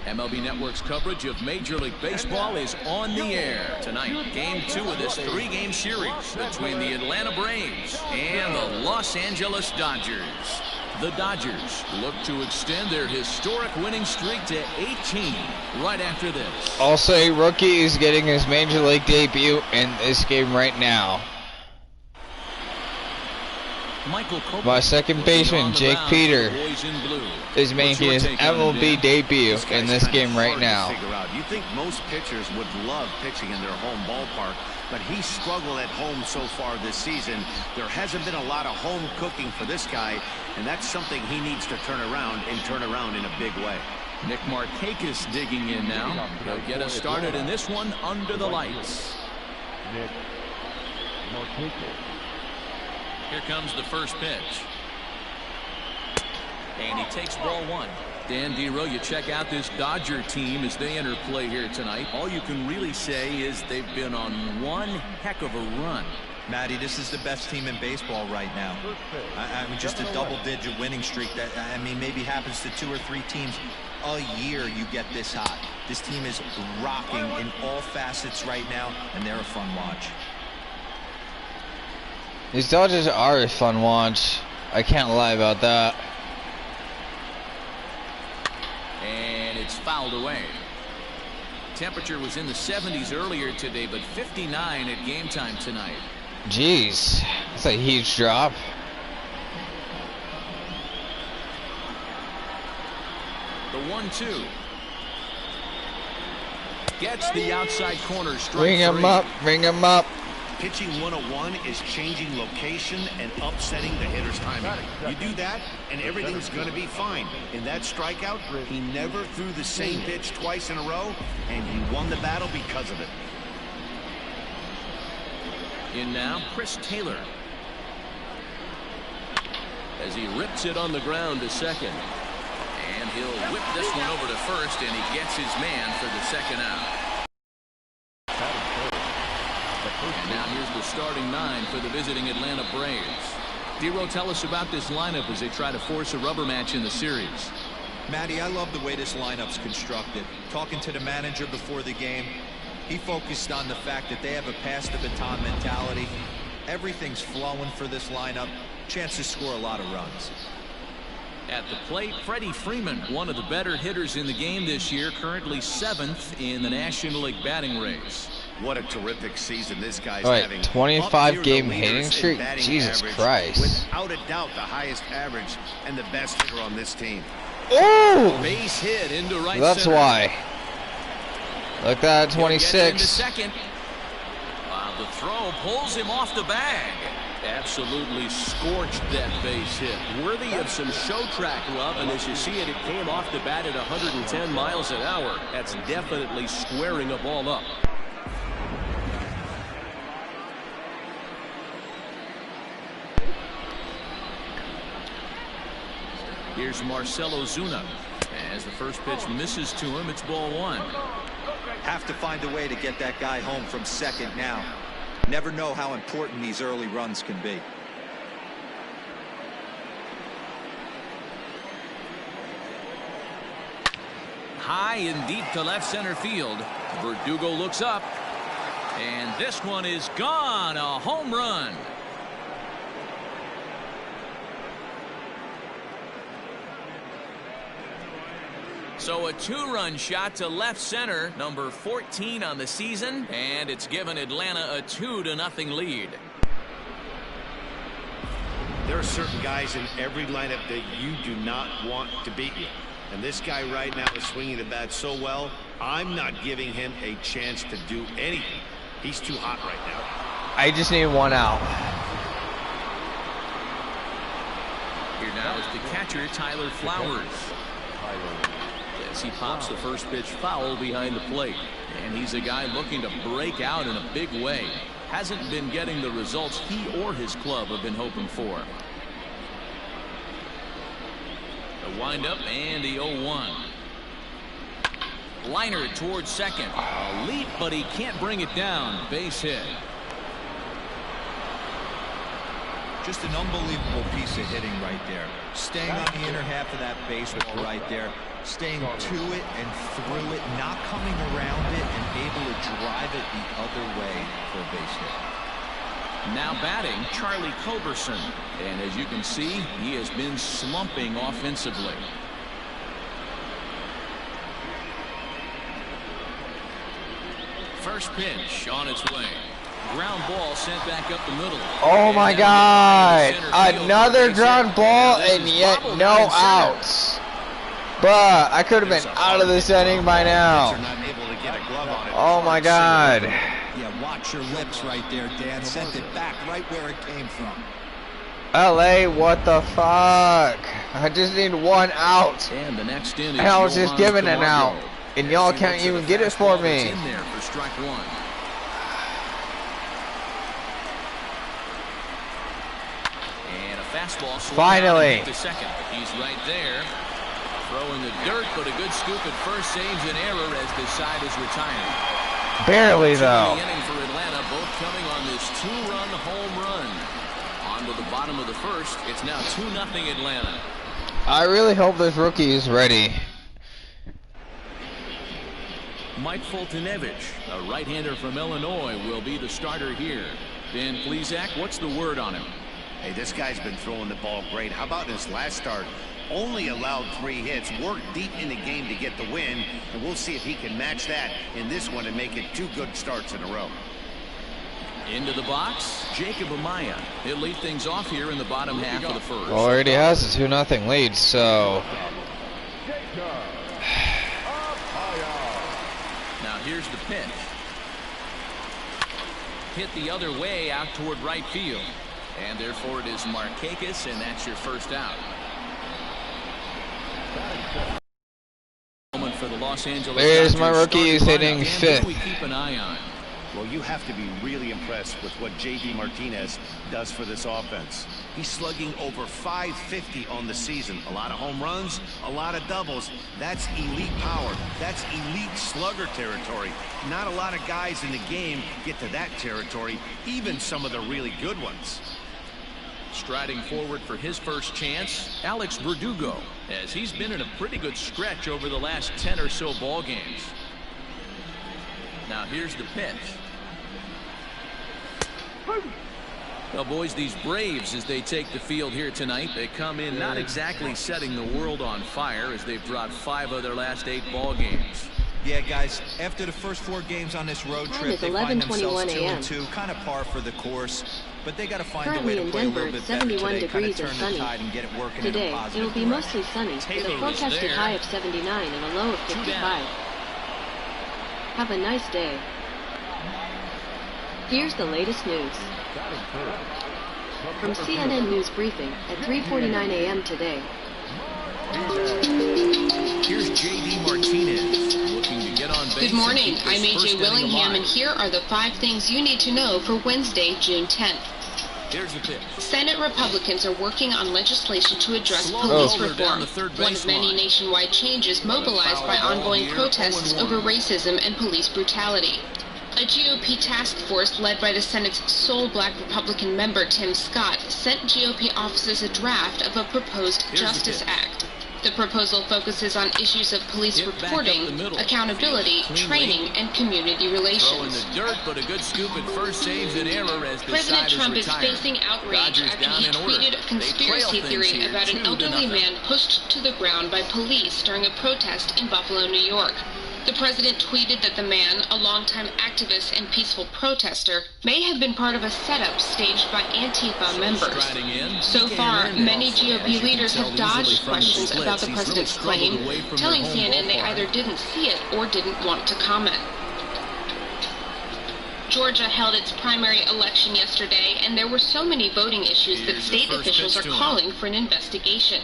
MLB Network's coverage of Major League Baseball is on the air tonight. Game 2 of this 3-game series between the Atlanta Braves and the Los Angeles Dodgers. The Dodgers look to extend their historic winning streak to 18 right after this. Also, a rookie is getting his Major League debut in this game right now. My second baseman, Jake Peter, is making his MLB debut in this game right now. You think most pitchers would love pitching in their home ballpark, but he struggled at home so far this season. There hasn't been a lot of home cooking for this guy, and that's something he needs to turn around in a big way. Nick Markakis digging in now. He'll get us started in this one under the lights. Nick Markakis. Here comes the first pitch. And he takes ball 1. Dan Dero, you check out this Dodger team as they enter play here tonight. All you can really say is they've been on one heck of a run. Matty, this is the best team in baseball right now. I mean, just a double-digit winning streak that, I mean, maybe happens to 2 or 3 teams a year. You get this hot. This team is rocking in all facets right now, and they're a fun watch. These Dodgers are a fun watch. I can't lie about that. And it's fouled away. Temperature was in the 70s earlier today, but 59 at game time tonight. Jeez, that's a huge drop. The 1-2. Gets the outside corner strike. Bring him up, bring him up. Pitching 101 is changing location and upsetting the hitter's timing. You do that, and everything's going to be fine. In that strikeout, he never threw the same pitch twice in a row, and he won the battle because of it. In now, Chris Taylor. As he rips it on the ground to second. And he'll whip this one over to first, and he gets his man for the second out. And now here's the starting 9 for the visiting Atlanta Braves. Dero, tell us about this lineup as they try to force a rubber match in the series. Matty, I love the way this lineup's constructed. Talking to the manager before the game, he focused on the fact that they have a pass the baton mentality. Everything's flowing for this lineup. Chance to score a lot of runs. At the plate, Freddie Freeman, one of the better hitters in the game this year, currently 7th in the National League batting race. What a terrific season this guy's having. 25 game hitting streak. Jesus Christ. Without a doubt, the highest average and the best hitter on this team. Oh! Base hit into right That's center. why. Look at that, 26. Second. The throw pulls him off the bag. Absolutely scorched that base hit. Worthy of some show track love, and as you see it, it came off the bat at 110 miles an hour. That's definitely squaring a ball up. Here's Marcell Ozuna. As the first pitch misses to him, it's ball 1. Have to find a way to get that guy home from second now. Never know how important these early runs can be. High and deep to left center field. Verdugo looks up. And this one is gone. A home run. So a 2-run shot to left center, number 14 on the season, and it's given Atlanta a 2-0 lead. There are certain guys in every lineup that you do not want to beat you. And this guy right now is swinging the bat so well, I'm not giving him a chance to do anything. He's too hot right now. I just need 1 out. Here now is the catcher, Tyler Flowers. As he pops the first pitch foul behind the plate. And he's a guy looking to break out in a big way. Hasn't been getting the results he or his club have been hoping for. The windup and the 0-1. Liner towards second. A leap, but he can't bring it down. Base hit. Just an unbelievable piece of hitting right there. Staying on the inner half of that baseball right there. Staying to it and through it. Not coming around it and able to drive it the other way for a base hit. Now batting, Charlie Culberson. And as you can see, he has been slumping offensively. First pitch on its way. Ground ball sent back up the middle. Oh my God! Another ground ball and yet no outs. But I could have been out of this inning by now. Oh my God! Yeah, watch your lips right there, Dan. Sent it back right where it came from. LA, what the fuck? I just need one out. And the next in is I was just given an out, and y'all can't even get it for me. In there for strike one. Fastball finally to second. He's right there throwing the dirt, but a good scoop at first saves an error as this side is retired. Barely though. The inning for Atlanta, both coming on this 2-run home run. On to the bottom of the first. It's now 2-0 Atlanta. I really hope this rookie is ready. Mike Foltynewicz, a right-hander from Illinois, will be the starter here. Ben Plesac, what's the word on him? Hey, this guy's been throwing the ball great. How about his last start? Only allowed 3 hits, worked deep in the game to get the win, and we'll see if he can match that in this one and make it 2 good starts in a row. Into the box, Jacob Amaya. He'll lead things off here in the bottom half of the first. Well, already has a 2-0 lead, so. Now here's the pitch. Hit the other way out toward right field. And therefore it is Markakis, and that's your first out. For the Los Angeles There's Dodgers, my rookie. He's hitting Dan, 5th. we keep an eye on. Well, you have to be really impressed with what J.D. Martinez does for this offense. He's slugging over .550 on the season. A lot of home runs, a lot of doubles. That's elite power. That's elite slugger territory. Not a lot of guys in the game get to that territory, even some of the really good ones. Striding forward for his first chance, Alex Verdugo, as he's been in a pretty good stretch over the last 10 or so ball games. Now here's the pitch. Well, boys, these Braves, as they take the field here tonight, they come in not exactly setting the world on fire, as they've dropped 5 of their last 8 ball games. Yeah, guys, after the first 4 games on this road trip, they find themselves 2-2, kind of par for the course. But they got to find a way to play a little bit better today, 71 degrees and sunny. And get it working Today, in a positive it will be mostly sunny, with a forecasted high of 79 and a low of 55. Have a nice day. Here's the latest news. From CNN News Briefing at 3:49 a.m. today. Here's J.D. Martinez looking to get on base. Good morning. I'm A.J. Willingham, and here are the 5 things you need to know for Wednesday, June 10th. Here's the pitch. Senate Republicans are working on legislation to address police reform, one of many nationwide changes mobilized by ongoing protests over racism and police brutality. A GOP task force led by the Senate's sole black Republican member, Tim Scott, sent GOP offices a draft of a proposed Justice Act. The proposal focuses on issues of police reporting, accountability, training, and community relations. President Trump is facing outrage after he tweeted a conspiracy theory about an elderly man pushed to the ground by police during a protest in Buffalo, New York. The president tweeted that the man, a longtime activist and peaceful protester, may have been part of a setup staged by Antifa members. So far, many GOP leaders have dodged questions about the president's claim, telling CNN they either didn't see it or didn't want to comment. Georgia held its primary election yesterday, and there were so many voting issues that state officials are calling for an investigation.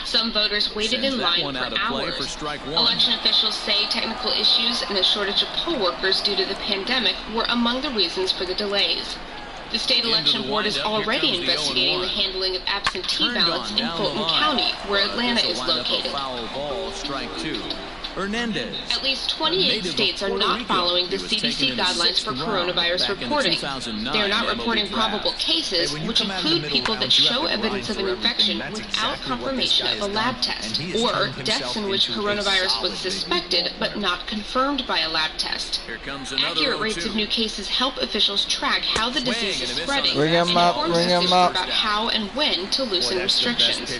Some voters waited in line for hours. Election officials say technical issues and a shortage of poll workers due to the pandemic were among the reasons for the delays. The state election board is already investigating the handling of absentee ballots in Fulton County, where Atlanta is located. Hernandez. At least 28 states are not following the CDC guidelines for coronavirus reporting. They are not reporting probable cases, which include people that show evidence of an infection without confirmation of a lab test, or deaths in which coronavirus was suspected but not confirmed by a lab test. Accurate rates of new cases help officials track how the disease is spreading and informs officials about how and when to loosen restrictions.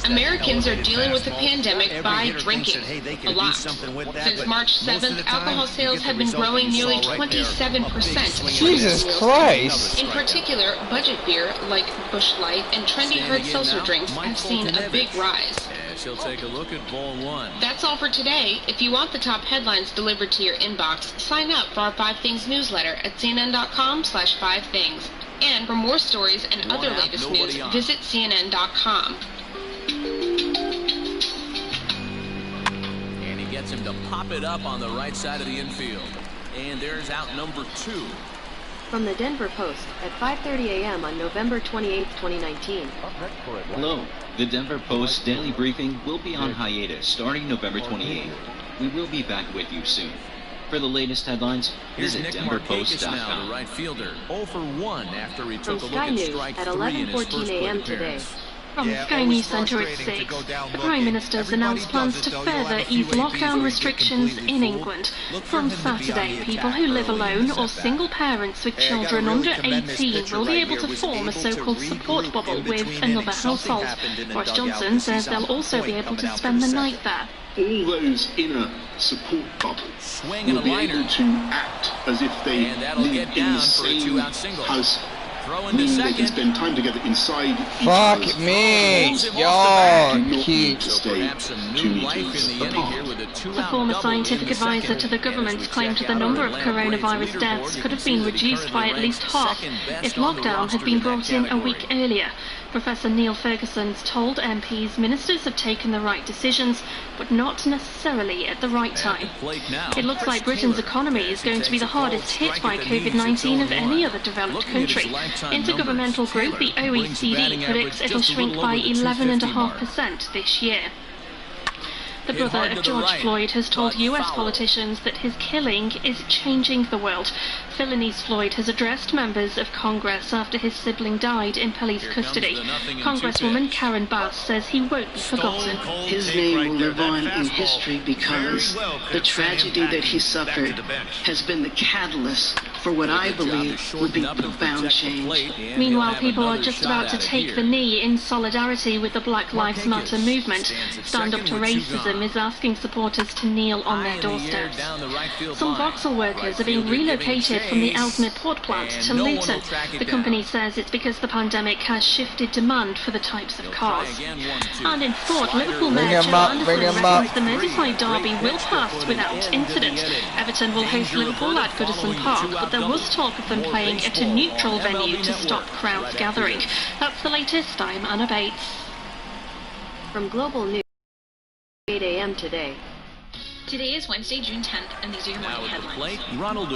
Americans are dealing with the pandemic by drinking a lot. Since March 7th, alcohol sales have been growing nearly 27%. Jesus Christ! In particular, budget beer like Busch Light and trendy hard seltzer drinks have seen a big rise. She'll take a look at ball one. That's all for today. If you want the top headlines delivered to your inbox, sign up for our 5 Things newsletter at cnn.com/5things. And for more stories and other latest news, visit cnn.com. And he gets him to pop it up on the right side of the infield. And there's out number 2. From the Denver Post at 5:30 a.m. on November 28, 2019. Hello. The Denver Post daily briefing will be on hiatus starting November 28th. We will be back with you soon. For the latest headlines, visit denverpost.com. The right fielder, 0 for 1 after he took a look Sky at News strike at 3 in his first 11:14 a.m. today. appearance. From Sky News Centre at 6, the Prime Minister's announced plans to further ease lockdown restrictions in England. From Saturday, people who live alone or single parents with children under 18 will be able to form a so-called support bubble with another household. Boris Johnson says they'll also be able to spend the night there. All those inner support bubbles will be able to act as if they live in the same house. Meaning they can spend time together inside each Fuck house. me! Do Y'all not need keep... to stay 2 meters apart. A former scientific advisor to the government claimed the number of coronavirus deaths could have been reduced by at least half if lockdown had been brought in a week earlier. Professor Neil Ferguson's told MPs ministers have taken the right decisions, but not necessarily at the right time. It looks like Britain's economy is going to be the hardest hit by COVID-19 of any other developed country. Intergovernmental group, the OECD, predicts it'll shrink by 11.5% this year. The brother of George Floyd has told US politicians that his killing is changing the world. Philanese Floyd has addressed members of Congress after his sibling died in police custody. Congresswoman Karen Bass says he won't be forgotten. His name will live on in history because the tragedy that he suffered has been the catalyst for what I believe will be profound change. Meanwhile, people are just about to take the knee in solidarity with the Black Lives Matter movement. Stand Up to Racism is asking supporters to kneel on their doorsteps. Some Vauxhall workers are being relocated from the Ellesmere port plant to Luton. The company says it's because the pandemic has shifted demand for the types of cars. And in sport, Liverpool Mayor Joe Anderson reckons the Merseyside derby will pass without incident. Everton will host Liverpool at Goodison Park, but there was talk of them playing at a neutral venue to stop crowds gathering. That's the latest. I'm Anna Bates. From Global News, 8 a.m. today. Today is Wednesday, June 10th, and these are your morning headlines.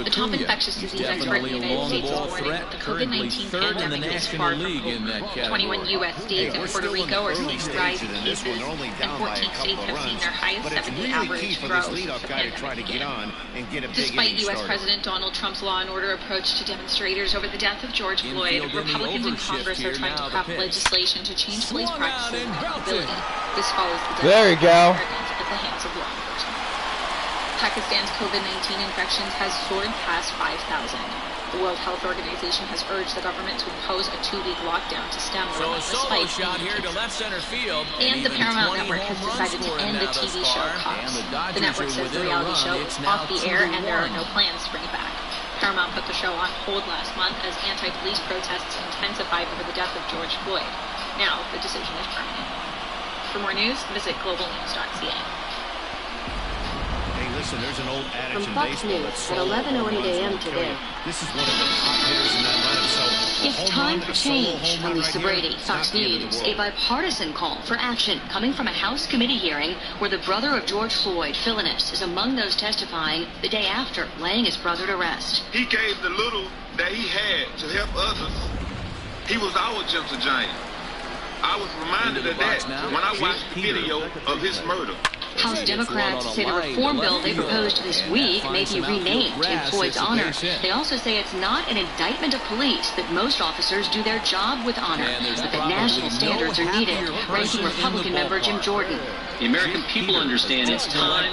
The top infectious disease expert in the United States is warning that the COVID-19 pandemic is far from over. 21 U.S. states and Puerto Rico are seeing rising cases, and 14 states have seen their highest 7-day average growth since the pandemic began. Despite U.S. President Donald Trump's law and order approach to demonstrators over the death of George Floyd, Republicans in Congress are trying to craft legislation to change police practices and accountability. This follows the death of Americans at the hands of law enforcement. Pakistan's COVID-19 infections has soared past 5,000. The World Health Organization has urged the government to impose a 2-week lockdown to stem the spike. And the Paramount Network has decided to end the TV show Cops. The network says the reality show is off the air and there are no plans to bring it back. Paramount put the show on hold last month as anti-police protests intensified over the death of George Floyd. Now, the decision is permanent. For more news, visit globalnews.ca. Listen, there's an old adage From Fox News at 11:08 a.m. today. This is one of the top hitters in that lineup, so it's time for change. I'm Lisa Brady, Fox News. A bipartisan call for action coming from a House committee hearing where the brother of George Floyd, Philanese, is among those testifying the day after laying his brother to rest. He gave the little that he had to help others. He was our gentle giant. I was reminded of that when I watched the video of his murder. House Democrats say the reform bill they proposed this week may be renamed in Floyd's honor. They also say it's not an indictment of police, that most officers do their job with honor, but that national standards are needed. Ranking Republican member Jim Jordan. The American people understand it's time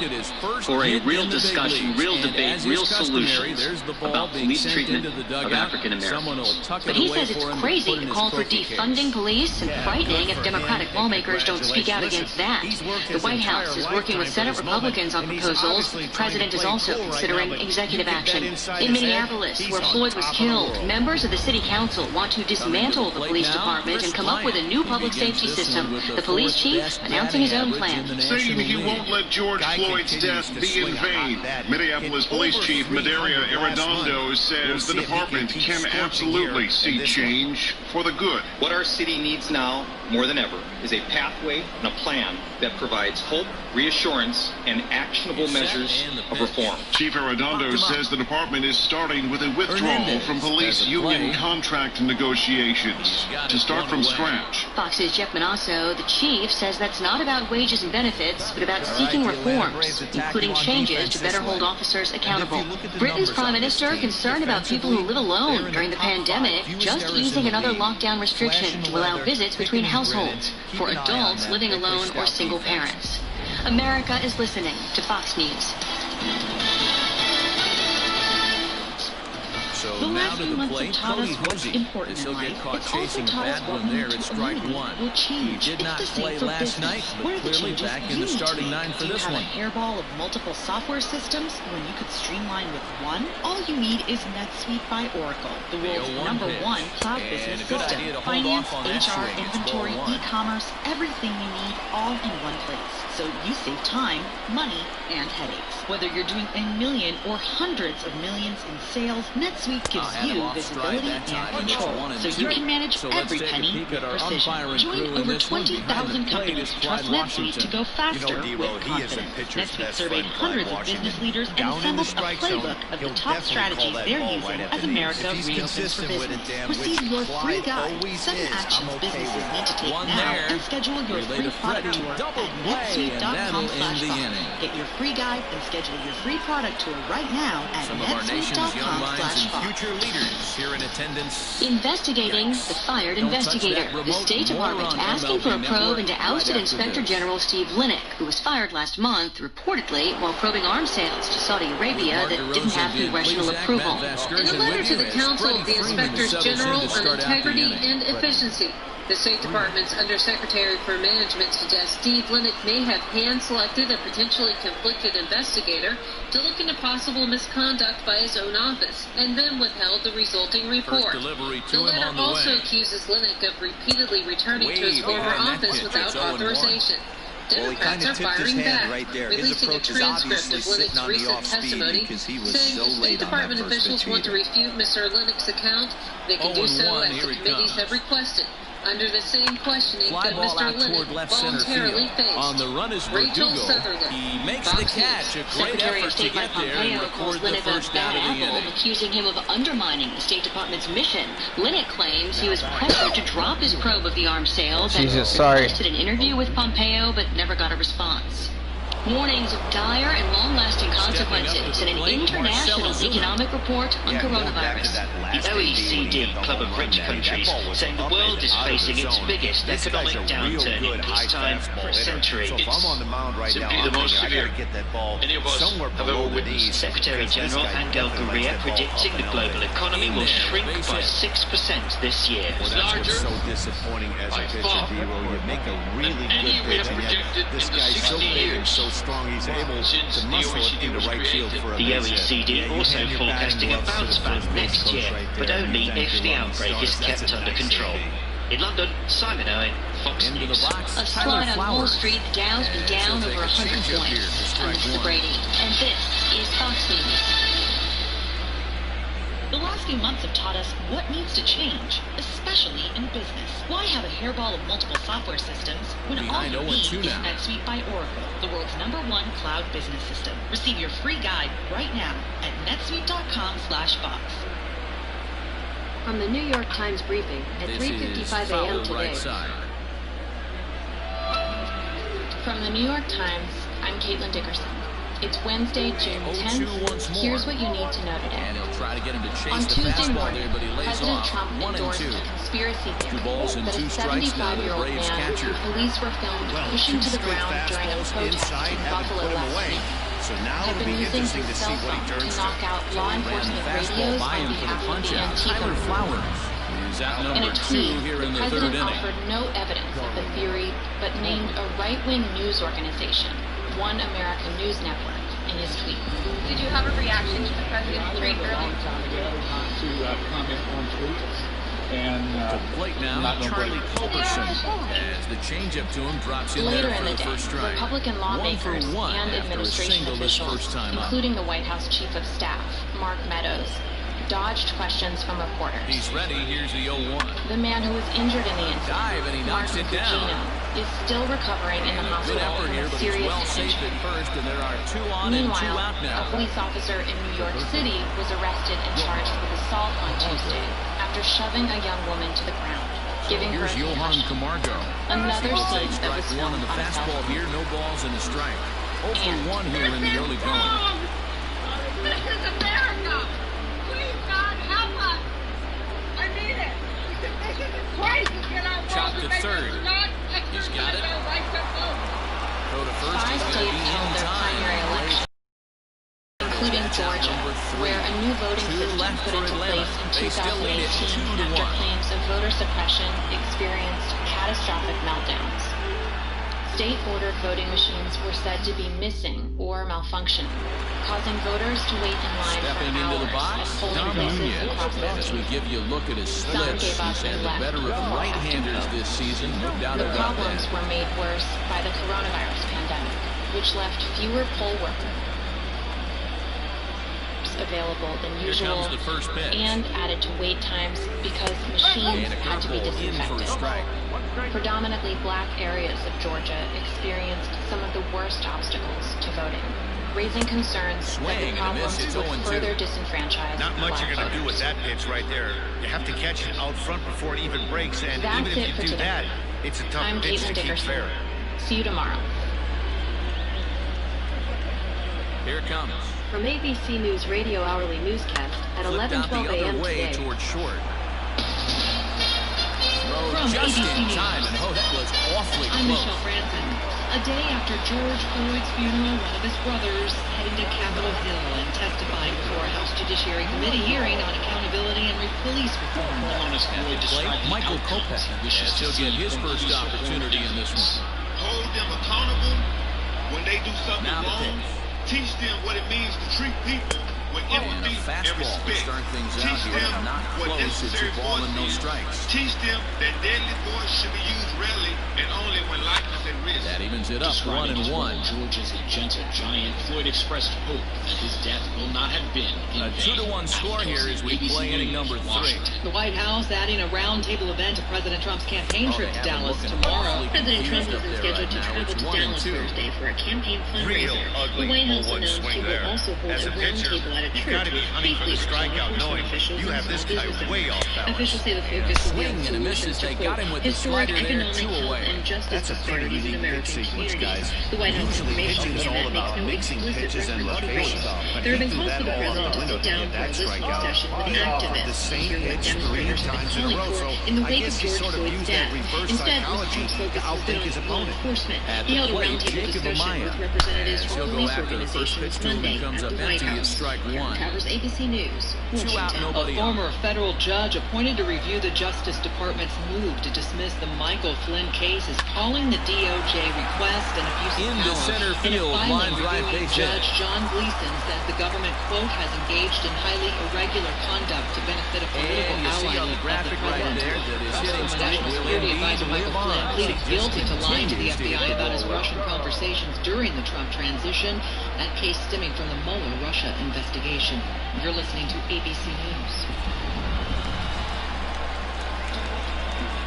for a real discussion, real debate, real solutions about police treatment of African Americans. But he says it's crazy to call for defunding police and frightening if Democratic lawmakers don't speak out against that. The White House is working with Senate Republicans on proposals. The president is also considering executive action. In Minneapolis, where Floyd was killed, members of the city council want to dismantle the police department and come up with a new public safety system. The police chief announcing his own plan. Saying he won't let George Floyd's death be in vain. Minneapolis Police Chief Madaria Arredondo says the department can absolutely see change for the good. What our city needs now, more than ever, is a pathway and a plan that provides hope, reassurance, and actionable measures of reform. Chief Arredondo says the department is starting with a withdrawal from police union contract negotiations to start from scratch. Fox's Jeff Manasso, the chief, says that's not about wages and benefits, but about seeking reforms, including changes to better hold officers accountable. Britain's Prime Minister, concerned about people who live alone during the pandemic, just easing another lockdown restriction to allow visits between households for adults living alone or single parents. America is listening to Fox News. So now to the plate, Cody Hosey. This will get caught chasing a bad one there at strike one. He did not play last night, but clearly back in the starting nine for this one. Do you have a hairball of multiple software systems when you could streamline with one? All you need is NetSuite by Oracle, the world's #1 cloud business system. Finance, HR, inventory, e-commerce, everything you need all in one place. So you save time, money, and headaches. Whether you're doing a million or hundreds of millions in sales, NetSuite gives you visibility and control, so you can manage every penny with precision. Join over 20,000 companies who trust NetSuite to go faster with confidence. NetSuite surveyed hundreds of business leaders and assembled a playbook of the top strategies they're using as America reopens for business. Receive your free guide, 7 actions businesses need to take now, and schedule your free product tour at netsuite.com/Fox. Get your free guide and schedule your free product tour right now at netsuite.com/Fox. Future leaders here in attendance. Investigating the fired investigator. The State Department asking for a probe into ousted Inspector General Steve Linick, who was fired last month, reportedly while probing arms sales to Saudi Arabia that didn't have congressional approval. In a letter to the Council of the Inspectors General on Integrity and Efficiency, the State Department's Undersecretary for Management suggests Steve Linick may have hand-selected a potentially conflicted investigator to look into possible misconduct by his own office, and then withheld the resulting report. The letter also accuses Linick of repeatedly returning to his former office without authorization. Democrats are firing back, releasing a transcript of Linick's recent testimony, saying if State Department officials want to refute Mr. Linick's account, they can do so as the committees have requested, under the same questioning that Mr. Linick voluntarily faced. On the run is Rachel Verdugo. Sutherland. He makes Fox the catch. News. A great Secretary of effort to State get Mike there and Pompeo calls record the Linick a first out bad of the apple, inning. accusing him of undermining the State Department's mission. Linick claims he was pressured to drop his probe of the arms sales and requested an interview with Pompeo but never got a response. Warnings of dire and long-lasting consequences in an international economic report on coronavirus. The OECD, Club of Rich Countries, saying the world is facing its biggest economic downturn in peacetime for a century. It's simply the most severe any of us have ever witnessed. Secretary General Angel Gurria predicting the global economy will shrink by 6% this year. Well, that's what's so disappointing as a pitcher, Vero. You make a really good pitch, and yet this guy's so big and so strong, he's able to muscle it into right field for a The OECD also forecasting a bounce back next year, but only if the outbreak is kept under control. In London, Simon Owen, Fox News. A slide on Wall Street, the Dow's been down over 100 points. I'm Mr. Brady, and this is Fox News. The last few months have taught us what needs to change, especially in business. Why have a hairball of multiple software systems when all you need is NetSuite by Oracle, the world's #1 cloud business system? Receive your free guide right now at netsuite.com/Fox. From the New York Times briefing at 3:55 a.m. today. From the New York Times, I'm Caitlin Dickerson. It's Wednesday, June 10th. Here's what you need to know today. And he'll try to get him to chase On Tuesday morning, but he lays President off. Trump 1 and endorsed 2. a conspiracy theory 2 balls and that 2 a strikes now to the 75-year-old Braves man catcher. who police were filmed pushing to the ground during a protest in Buffalo last week So now had it'll been be using interesting his to see cell what he phone to turns knock out law enforcement radios on behalf of the Antifa movement. He's at In number a 2 tweet, here in the the third president inning. offered no evidence of the theory, but named a right-wing news organization, One American News Network, in his tweet. Did you have a reaction to the president's tweet earlier? To comment on tweets. And to plate now, Charlie Culberson, as the changeup to him drops in Later there in for the the day, first strike. Republican lawmakers 1 for 1 and after a administration single this officials, first time up. including the White House Chief of Staff, Mark Meadows, dodged questions from reporters. He's ready. Here's the 0-1. The man who was injured in the incident, Dive, and he knocks Mark it down. Gugino, is still recovering in the Good hospital effort from here, a but he's serious well safe injury. at first, and there are 2 on and 2 Meanwhile, out now. a police officer in New York City was arrested and charged with assault on Tuesday after shoving a young woman to the ground, giving her a Here's Johan concussion. Camargo. Another scene that Strike was 1 on filmed the on cell fastball phone. here, no balls and a strike. 0 for 1 here in the early going. This is America! Please, God, help us! I need it! This is crazy! Chop to third. He's got it. Go to first. 5 He's going to states be held in their time. primary election, including Georgia, where a new voting system put into place in They still lead it 2018 2-1. after claims of voter suppression experienced catastrophic meltdowns. State-ordered voting machines were said to be missing or malfunctioning, causing voters to wait in line Stepping for into hours the box, at polling Dom places Nunez. across the As we state. give you a look at his Some splits, gave up he's had and the left. better of right-handers this season, no doubt The about problems that. were made worse by the coronavirus pandemic, which left fewer poll workers available than Here usual comes the first pitch. and added to wait times because machines And a had to be curveball in for a disinfected. strike. Predominantly black areas of Georgia experienced some of the worst obstacles to voting, raising concerns that Swing the and a miss. problems It's would 0-2. further disenfranchise Not much black you're going to do voters. with that pitch right there. You have to catch it out front before it even breaks, and That's even it if for you do today. that, it's a tough I'm pitch to Caitlin keep Dickerson. fair. See you tomorrow. Here it comes. From ABC News Radio Hourly Newscast at Flipped out 11:12 the a.m. other way today. towards short. Throw From just ABC in News. time, and that was awfully I'm close. Michelle Branson. A day after George Floyd's funeral, one of his brothers heading to Capitol Hill and testifying before a House Judiciary Committee hearing on accountability and police reform. Michael Kopech, as he'll get his first opportunity in this one. Hold them accountable when they do something Now the wrong. pitch. Teach them what it means to treat people with And a empathy and fastball to respect. start things out Teach here. them Not what close. It's necessary a ball force and no is. strikes. Teach them that deadly force should be used rarely and only when life is at risk. That evens it up, 1-1. George is a gentle giant. Floyd expressed hope that his death will not have been in A vain. 2-1 score here as we play inning number 3. The White House adding a roundtable event to President Trump's campaign Oh, trip they to have him Dallas looking tomorrow. awfully President Trump confused up isn't there scheduled right to now. travel It's to 1 and Dallas 2. Thursday for a campaign Real fundraiser. ugly The White House 0-1 announced swing he will there. also hold As a a pitcher, roundtable at a you've church got to be with hunting for the state leaders, strikeout, law knowing enforcement officials, you and have this small guy business way owners. off balance. Officials say the focus will be on Swing and a miss solutions as to they got him with the historic slider there, economic, 2 health, away. and justice That's a pretty disparities in unique American pitch sequence, communities. guys. The White House Usually information pitching is all event makes about no mixing explicit pitches and reference to location. race. But There have he been threw calls that for the all out the president to window sit to down get for a that listening strikeout. session with He offered the activists, same hearing what pitch 3 demonstrators have been times in a calling row, for so in the I wake guess of he George sort of Floyd's used death. that reverse Instead, psychology Mr. Trump's to focus has outthink been his on law opponent. enforcement. At He the held a plate, roundtable Jacob discussion Amaya. with representatives As from he'll go police after the first organizations pitch to him, Monday comes at up the White empty. It's House. strike 1. Covers ABC News, 2 out, Washington. nobody A on. former federal judge appointed to review the Justice Department's move to dismiss the Michael Flynn case is calling the DOJ request an abuse of Into power. center In a field, filing, line drive, reviewing base hit. Judge John Gleason says the government, quote, has engaged in highly irregular conduct to benefit a political And you see ally on the of the graphic right president. there that his hitting Former National streak will Security indeed Advisor Michael live Flynn on. pleaded He guilty just to lying to the continues to hit FBI the about his ball well. Russian conversations during the Trump transition. That case stemming from the Mueller Russia investigation. You're listening to ABC News.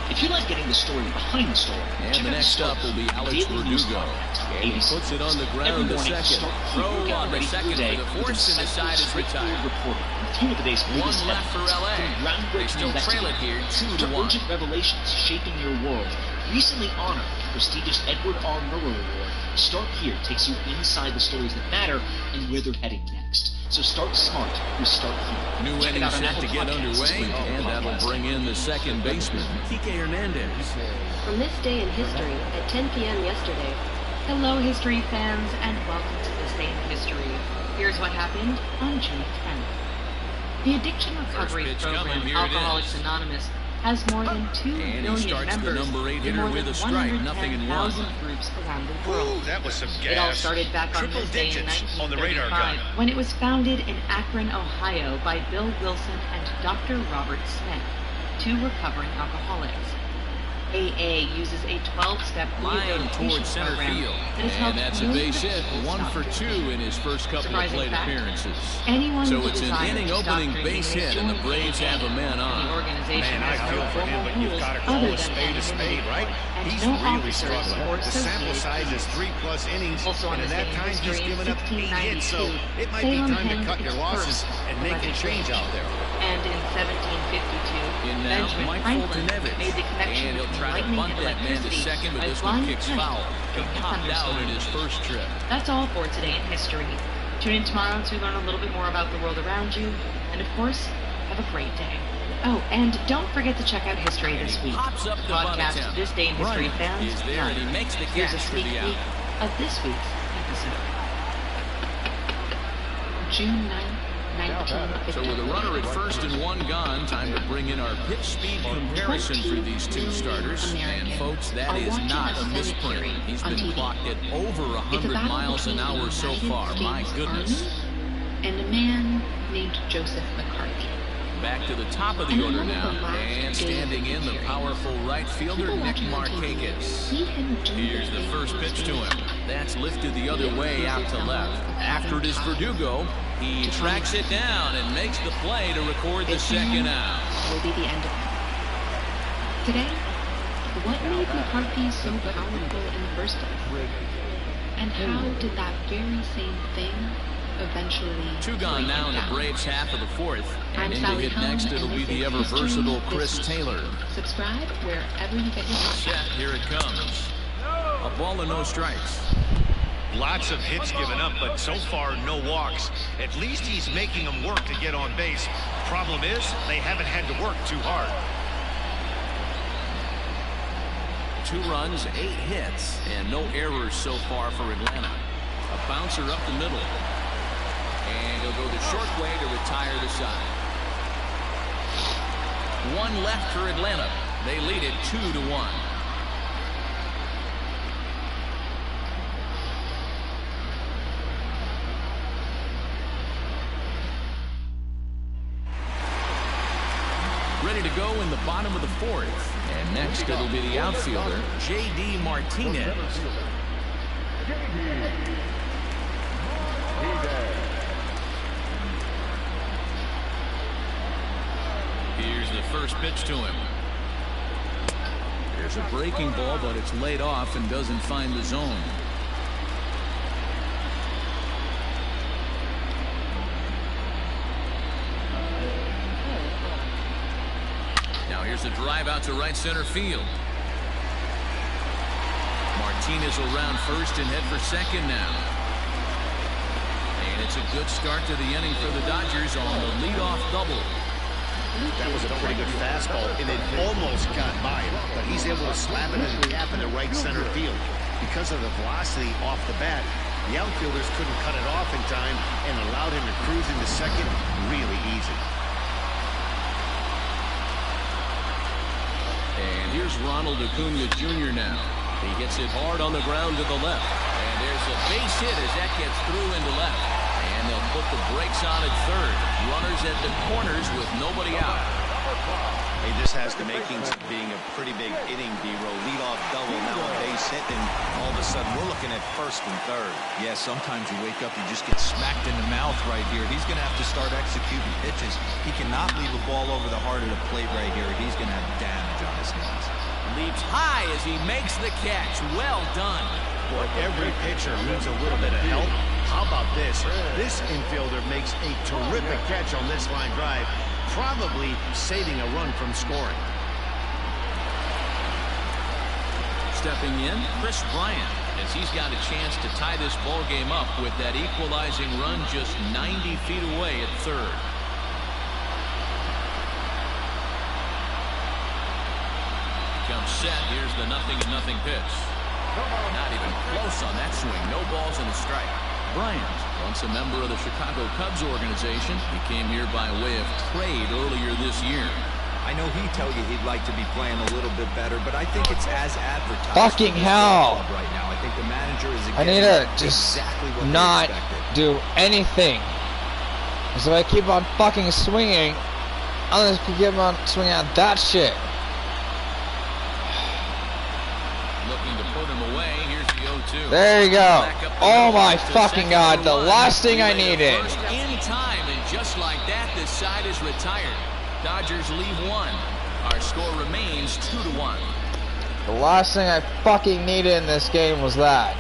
If you like getting the story behind the story, And check the out next up will be Alex Daily News Verdugo. Podcast, And he ABC. puts it on the ground Every to morning, second. start Throw getting on the ready for second your day for the with force, and the insightful, side is straightforward retired. reporting on two of the day's One biggest left for headlines, LA. from They groundbreaking still trail it investigations here, 2 to to 1. urgent revelations shaping your world. Recently honored prestigious Edward R. Murrow Award, Start Here takes you inside the stories that matter and where they're heading next. So start smart with Start Here. New inning set to get underway, and that'll bring in the second baseman, Kike Hernandez. From this day in history at 10 p.m. yesterday. Hello, history fans, and welcome to This Day in History. Here's what happened on June 10th. The addiction recovery program, Alcoholics Anonymous, has more than 2 million members in more than 110,000 groups around the world. That was some gas. It all started back on this day in 1935 when it was founded in Akron, Ohio by Bill Wilson and Dr. Robert Smith, 2 recovering alcoholics. AA uses a 12-step line towards center field, and that's a base hit, 1 for 2 in his first couple of plate appearances. So it's an inning-opening base hit, and the Braves have a man on. Man, I feel for him, but you've got to call a spade, right? He's really struggling. The sample size is 3+ innings, and in that time he's given up 8 hits, so it might be time to cut your losses and make a change out there. And in 1752, Benjamin Franklin made the connection between lightning and electricity by flying a kite in a thunderstorm. In his first trip. That's all for today in history. Tune in tomorrow to learn a little bit more about the world around you, and of course, have a great day. Oh, and don't forget to check out History This Week. Podcast This Day in History fans. Here's a sneak peek of this week's episode. June 9th. So with a runner at first and 1 gone, time to bring in our pitch speed comparison for these 2 starters. And folks, that is not a misprint. He's been clocked at over 100 miles an hour so far. My goodness. And a man named Joseph McCarthy. Back to the top of the order now, and standing in the powerful right fielder, Nick Markakis. Here's the first pitch to him. That's lifted the other way out to left. After it is Verdugo, he tracks it down and makes the play to record the second out. Will be the end of it. Today, what made McCarthy so powerful in the first place? And how did that very same thing eventually 2 gone now in the Braves half of the 4th. And in to hit next, it'll be the ever-versatile Chris Taylor. Subscribe wherever you get your set. Here it comes. A ball and no strikes. Lots of hits given up, but so far no walks. At least he's making them work to get on base. Problem is, they haven't had to work too hard. 2 runs, 8 hits, and no errors so far for Atlanta. A bouncer up the middle. And he'll go the short way to retire the side. 1 left for Atlanta. They lead it 2-1. Ready to go in the bottom of the 4th. And next it'll be the outfielder, J.D. Martinez. Here's the first pitch to him. There's a breaking ball, but it's laid off and doesn't find the zone. Now here's a drive out to right center field. Martinez will round first and head for second now. And it's a good start to the inning for the Dodgers on the leadoff double. That was a pretty good fastball, and it almost got by him, but he's able to slap it and tap into right center field. Because of the velocity off the bat, the outfielders couldn't cut it off in time and allowed him to cruise into second really easy. And here's Ronald Acuna Jr. now. He gets it hard on the ground to the left. And there's a base hit as that gets through into left. And they'll put the brakes on at third. Runners at the corners with nobody out. Hey, this has the makings of being a pretty big inning, D-Row. Leadoff double, now a base hit, and all of a sudden we're looking at first and third. Yeah, sometimes you wake up, you just get smacked in the mouth right here. He's going to have to start executing pitches. He cannot leave a ball over the heart of the plate right here. He's going to have damage on his hands. Leaps high as he makes the catch. Well done. Boy, every pitcher needs a little bit of help. How about this? This infielder makes a terrific catch on this line drive, probably saving a run from scoring. stepping in, Chris Bryant, as he's got a chance to tie this ball game up with that equalizing run just 90 feet away at third. Comes set. Here's the 0-0 pitch. Not even close on that swing. No balls and a strike. Bryant, once a member of the Chicago Cubs organization, he came here by way of trade earlier this year. I know he'd tell you he'd like to be playing a little bit better, but I think it's as advertised. Fucking hell! Right now, I think the manager is. I need to just exactly not do anything. Because if I keep on fucking swinging, I'm just gonna keep on swinging at that shit. Looking to put him away. Here's the 0-2. There you go. Oh my fucking god, the last thing I needed. In time, and just like that, this side is retired. Dodgers leave one. Our score remains 2-1. The last thing I fucking needed in this game was that.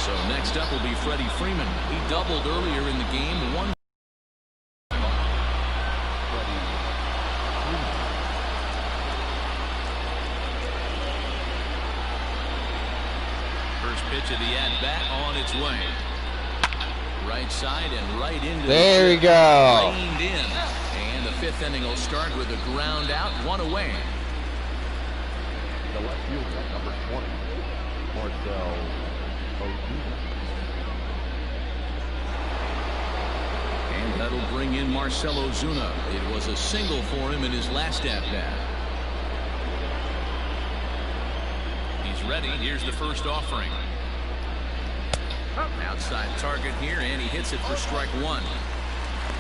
So next up will be Freddie Freeman. He doubled earlier in the game. One. Pitch of the at-bat on its way. Right side and right into there we go. Reined in. And the fifth inning will start with a ground out, one away. The left fielder, number 20, Marcel Ozuna. And that'll bring in Marcel Ozuna. It was a single for him in his last at-bat. He's ready. Here's the first offering. Outside target here, and he hits it for strike one.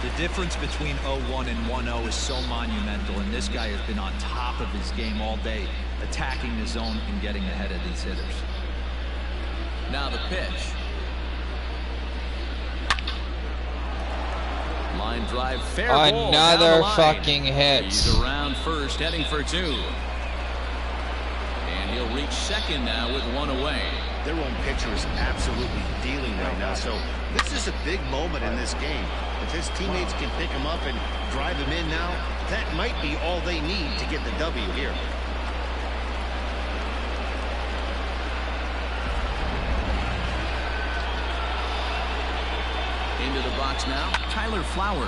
The difference between 0-1 and 1-0 is so monumental, and this guy has been on top of his game all day, attacking the zone and getting ahead of these hitters. Now the pitch. Line drive, fair ball. Another fucking hit. He's around first, heading for two. And he'll reach second now with one away. Their own pitcher is absolutely dealing right now, so this is a big moment in this game. If his teammates can pick him up and drive him in now, that might be all they need to get the W here. Into the box now, Tyler Flowers.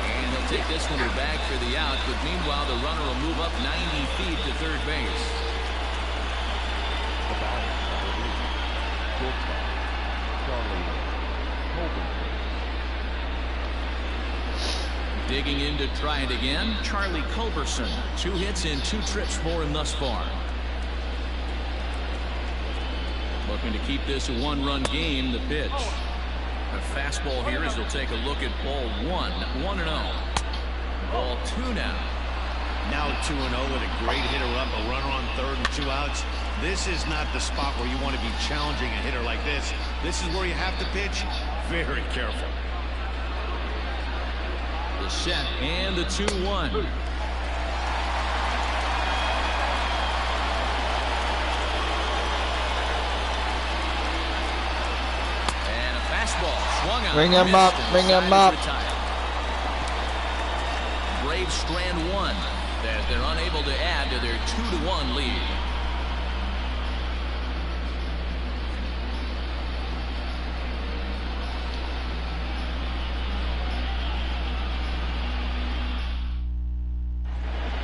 And he'll take this one to bag for the out, but meanwhile the runner will move up 90 feet to third base. Digging in to try it again, Charlie Culberson. 2 hits in 2 trips for him thus far. Looking to keep this a 1-run game, the pitch. A fastball here as he'll take a look at ball 1. 1-0. Ball 2 now. Now 2-0 with a great hitter up, a runner on third and 2 outs. This is not the spot where you want to be challenging a hitter like this. This is where you have to pitch very careful. The set and the 2-1. And a fastball swung on. Bring him up, bring him up. Braves strand one that they're unable to add to their 2-1 lead.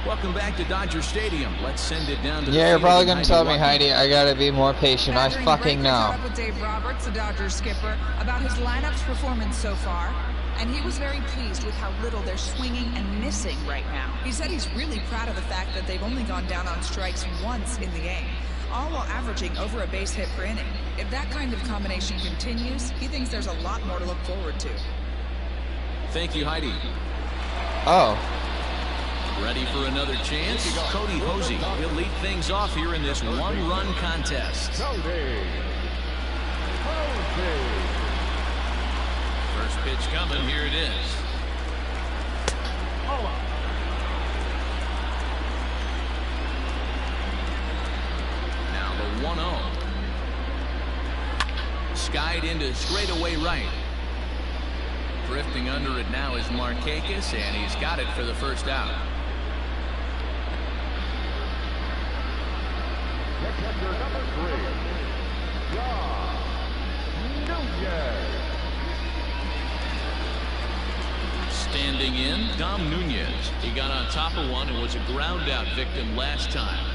Welcome back to Dodger Stadium. Let's send it down to the you're probably going to tell me, Lucky. Heidi, I got to be more patient. I fucking know. Up with Dave Roberts, the Dodgers skipper, about his lineup's performance so far, and he was very pleased with how little they're swinging and missing right now. He said he's really proud of the fact that they've only gone down on strikes once in the game, all while averaging over a base hit per inning. If that kind of combination continues, he thinks there's a lot more to look forward to. Thank you, Heidi. Oh. Ready for another chance? Cody Hosey. He'll lead things off here in this 1-run contest. First pitch coming. Here it is. Now the 1-0. skied into straightaway right. Drifting under it now is Markakis, and he's got it for the first out. Number 3, Dom Nunez. Standing in, Dom Nunez. He got on top of one and was a ground out victim last time.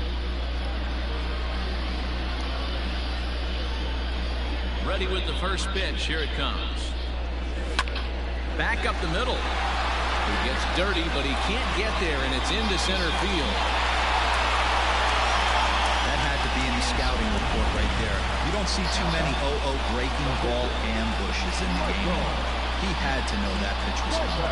Ready with the first pitch. Here it comes. Back up the middle. He gets dirty, but he can't get there, and it's into center field. That had to be in the scouting report right there. You don't see too many 0-0 breaking ball ambushes in the game. He had to know that pitch was coming.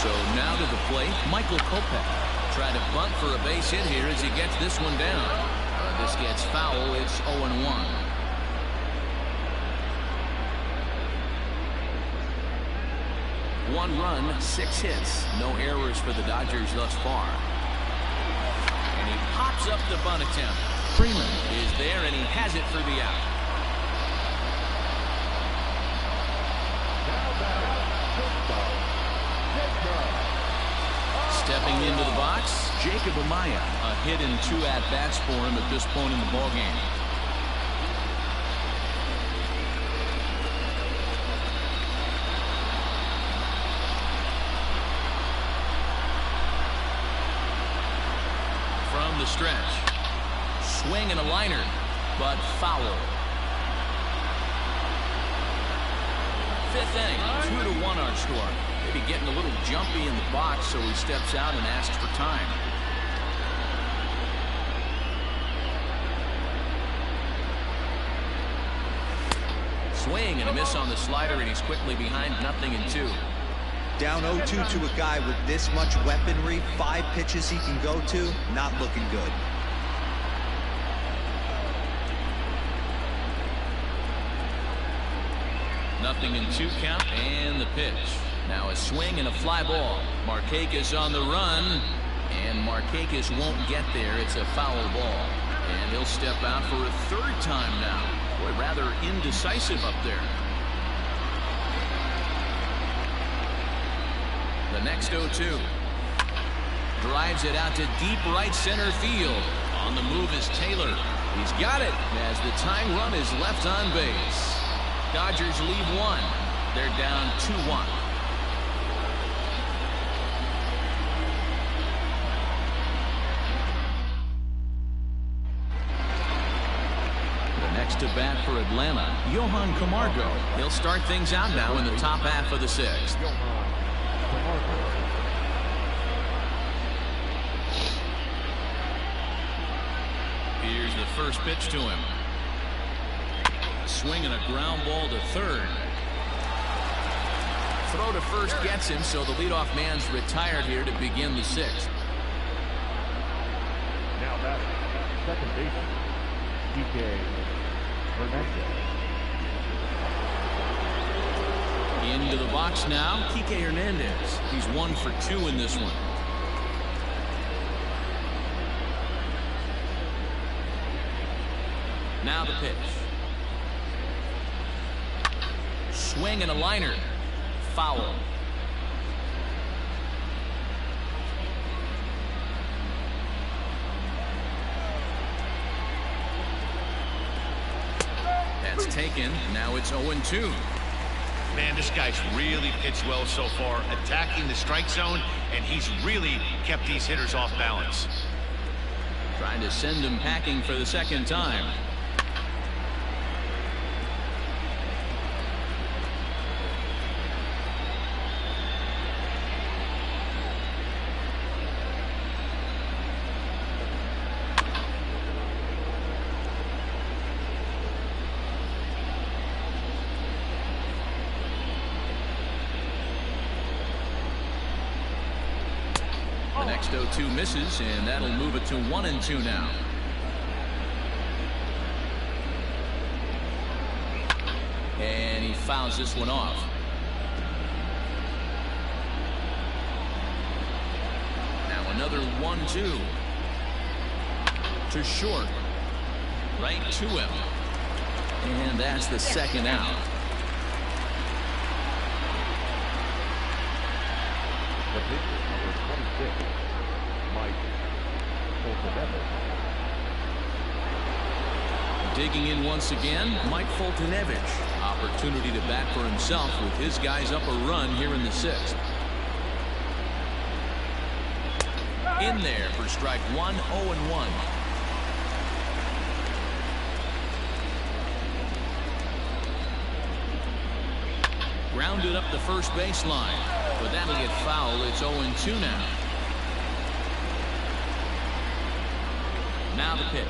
So now to the plate, Michael Kopech. Try to bunt for a base hit here as he gets this one down. This gets foul. It's 0-1. One run, 6 hits. No errors for the Dodgers thus far. And he pops up the bunt attempt. Freeman is there, and he has it for the out. Stepping into the box, Jacob Amaya. A hit and 2 at-bats for him at this point in the ballgame. From the stretch. Swing and a liner, but foul. 5th inning, 2-1 our score. Maybe getting a little jumpy in the box, so he steps out and asks for time. Swing and a miss on the slider, and he's quickly behind 0-2. Down 0-2 to a guy with this much weaponry, 5 pitches he can go to, not looking good. Nothing in 2 count, and the pitch. Now a swing and a fly ball. Markakis on the run, and Markakis won't get there. It's a foul ball, and he'll step out for a 3rd time now. Boy, rather indecisive up there. The next 0-2. Drives it out to deep right center field. On the move is Taylor. He's got it as the tying run is left on base. Dodgers leave 1. They're down 2-1. Next to bat for Atlanta, Johan Camargo. He'll start things out now in the top half of the 6th. Here's the first pitch to him. A swing and a ground ball to 3rd. Throw to first gets him, so the leadoff man's retired here to begin the 6th. Now batting, second baseman, Kike Hernandez. Into the box now, Kike Hernandez. He's 1 for 2 in this one. Now the pitch. Swing and a liner. Foul. That's taken. Now it's 0-2. Man, this guy's really pitched well so far, attacking the strike zone, and he's really kept these hitters off balance. Trying to send him packing for the 2nd time. The next 0-2 misses, and that'll move it to 1-2 now. And he fouls this one off. another 1-2. To short. Right to him. And that's the second out. The pitcher, number 26, Mike Fultonevich. Digging in once again, Mike Fultonevich. Opportunity to bat for himself with his guys up a run here in the 6th. In there for strike 1, 0-1. Grounded up the first baseline, but that'll get foul. It's 0-2 now. Now the pitch.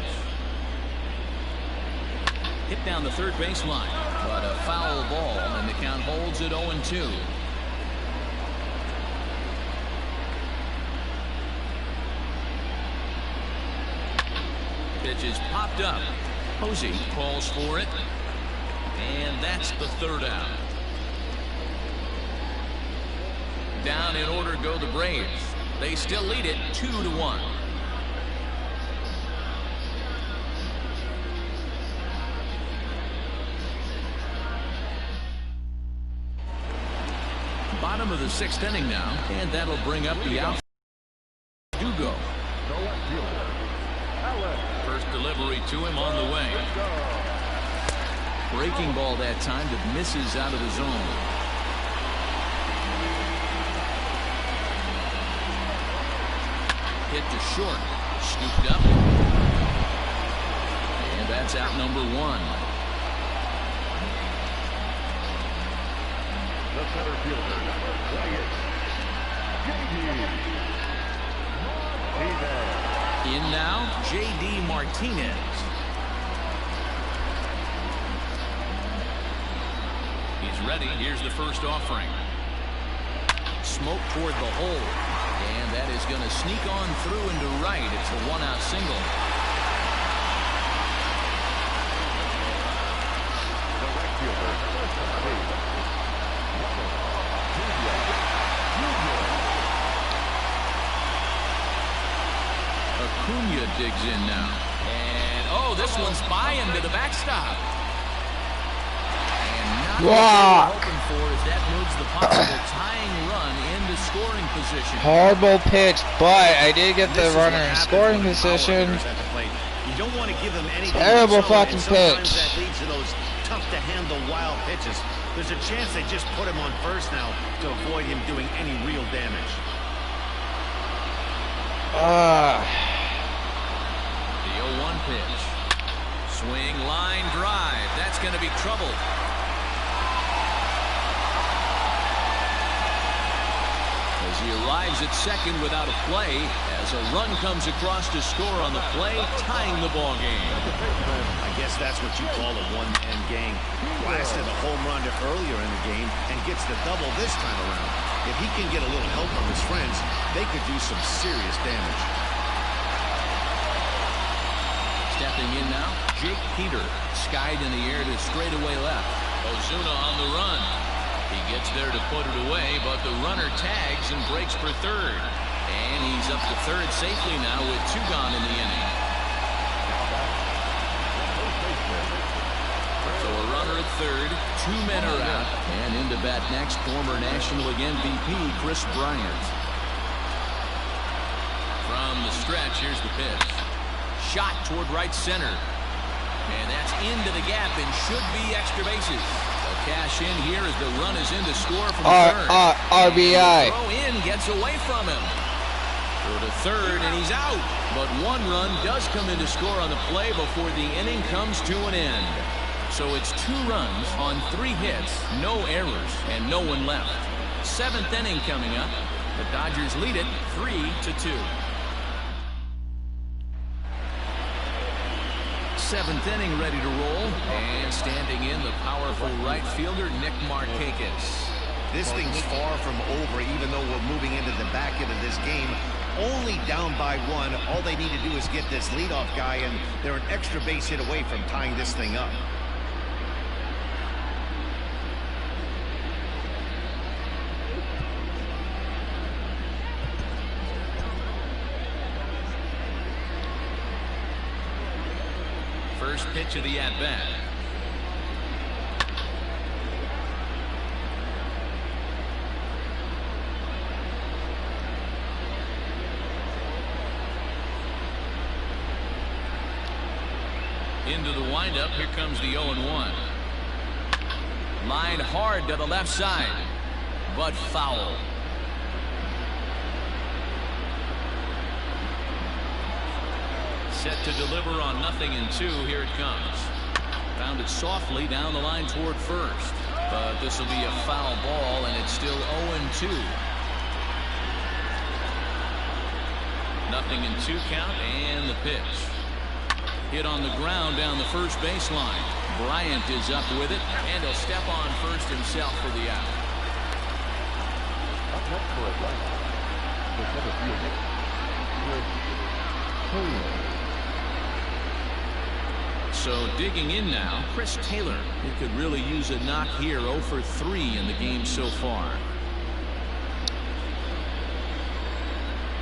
Hit down the third baseline, but a foul ball, and the count holds at 0-2. Pitch is popped up. Posey calls for it, and that's the third out. Down in order go the Braves. They still lead it 2-1. Bottom of the 6th inning now, and that'll bring up the out. Dugo. First delivery to him on the way. Breaking ball that time that misses out of the zone. Hit to short. Scooped up. And that's out number 1. The center fielder, number 28, J.D. Martinez. In now, J.D. Martinez. He's ready. Here's the first offering. Smoke toward the hole. And that is going to sneak on through into right. It's a 1-out single. The right fielder, number 7, Acuna digs in now. And, oh, this one's by him to the backstop. And not what they're hoping for as that moves the possible tying run into scoring position. Horrible pitch, but I did get the runner in scoring position. You don't want to give him anything. Terrible fucking pitch. That leads to those tough to handle wild pitches. There's a chance they just put him on first now to avoid him doing any real damage. The 0-1 pitch. Swing, line, drive. That's going to be trouble. As he arrives at second without a play, as a run comes across to score on the play, tying the ball game. I guess that's what you call a one-man game. Blasted a home run earlier in the game and gets the double this time around. If he can get a little help from his friends, they could do some serious damage. Stepping in now, Jake Peter, skied in the air to straightaway left. Ozuna on the run. He gets there to put it away, but the runner tags and breaks for third. And he's up to third safely now with 2 gone in the inning. So a runner at third, 2 men are out. And into bat next, former National League MVP Chris Bryant. From the stretch, here's the pitch. Shot toward right center. And that's into the gap and should be extra bases. Cash in here as the run is in to score from third. RBI. Throw in gets away from him. Throw to third and he's out. But 1 run does come in to score on the play before the inning comes to an end. So it's 2 runs on 3 hits, no errors, and no one left. 7th inning coming up. The Dodgers lead it 3-2. 7th inning ready to roll, and standing in the powerful right fielder Nick Markakis. This thing's far from over, even though we're moving into the back end of this game. Only down by 1. All they need to do is get this leadoff guy, and they're an extra base hit away from tying this thing up. first pitch of the at-bat. Into the windup. Here comes the 0-1. Line hard to the left side, but foul. Set to deliver on 0-2. Here it comes. Found it softly down the line toward first, but this will be a foul ball, and it's still 0-2. 0-2 count, and the pitch. Hit on the ground down the first baseline. Bryant is up with it, and he'll step on first himself for the out. Up next for Atlanta, the center fielder, Taylor. So digging in now, Chris Taylor. He could really use a knock here. 0 for 3 in the game so far.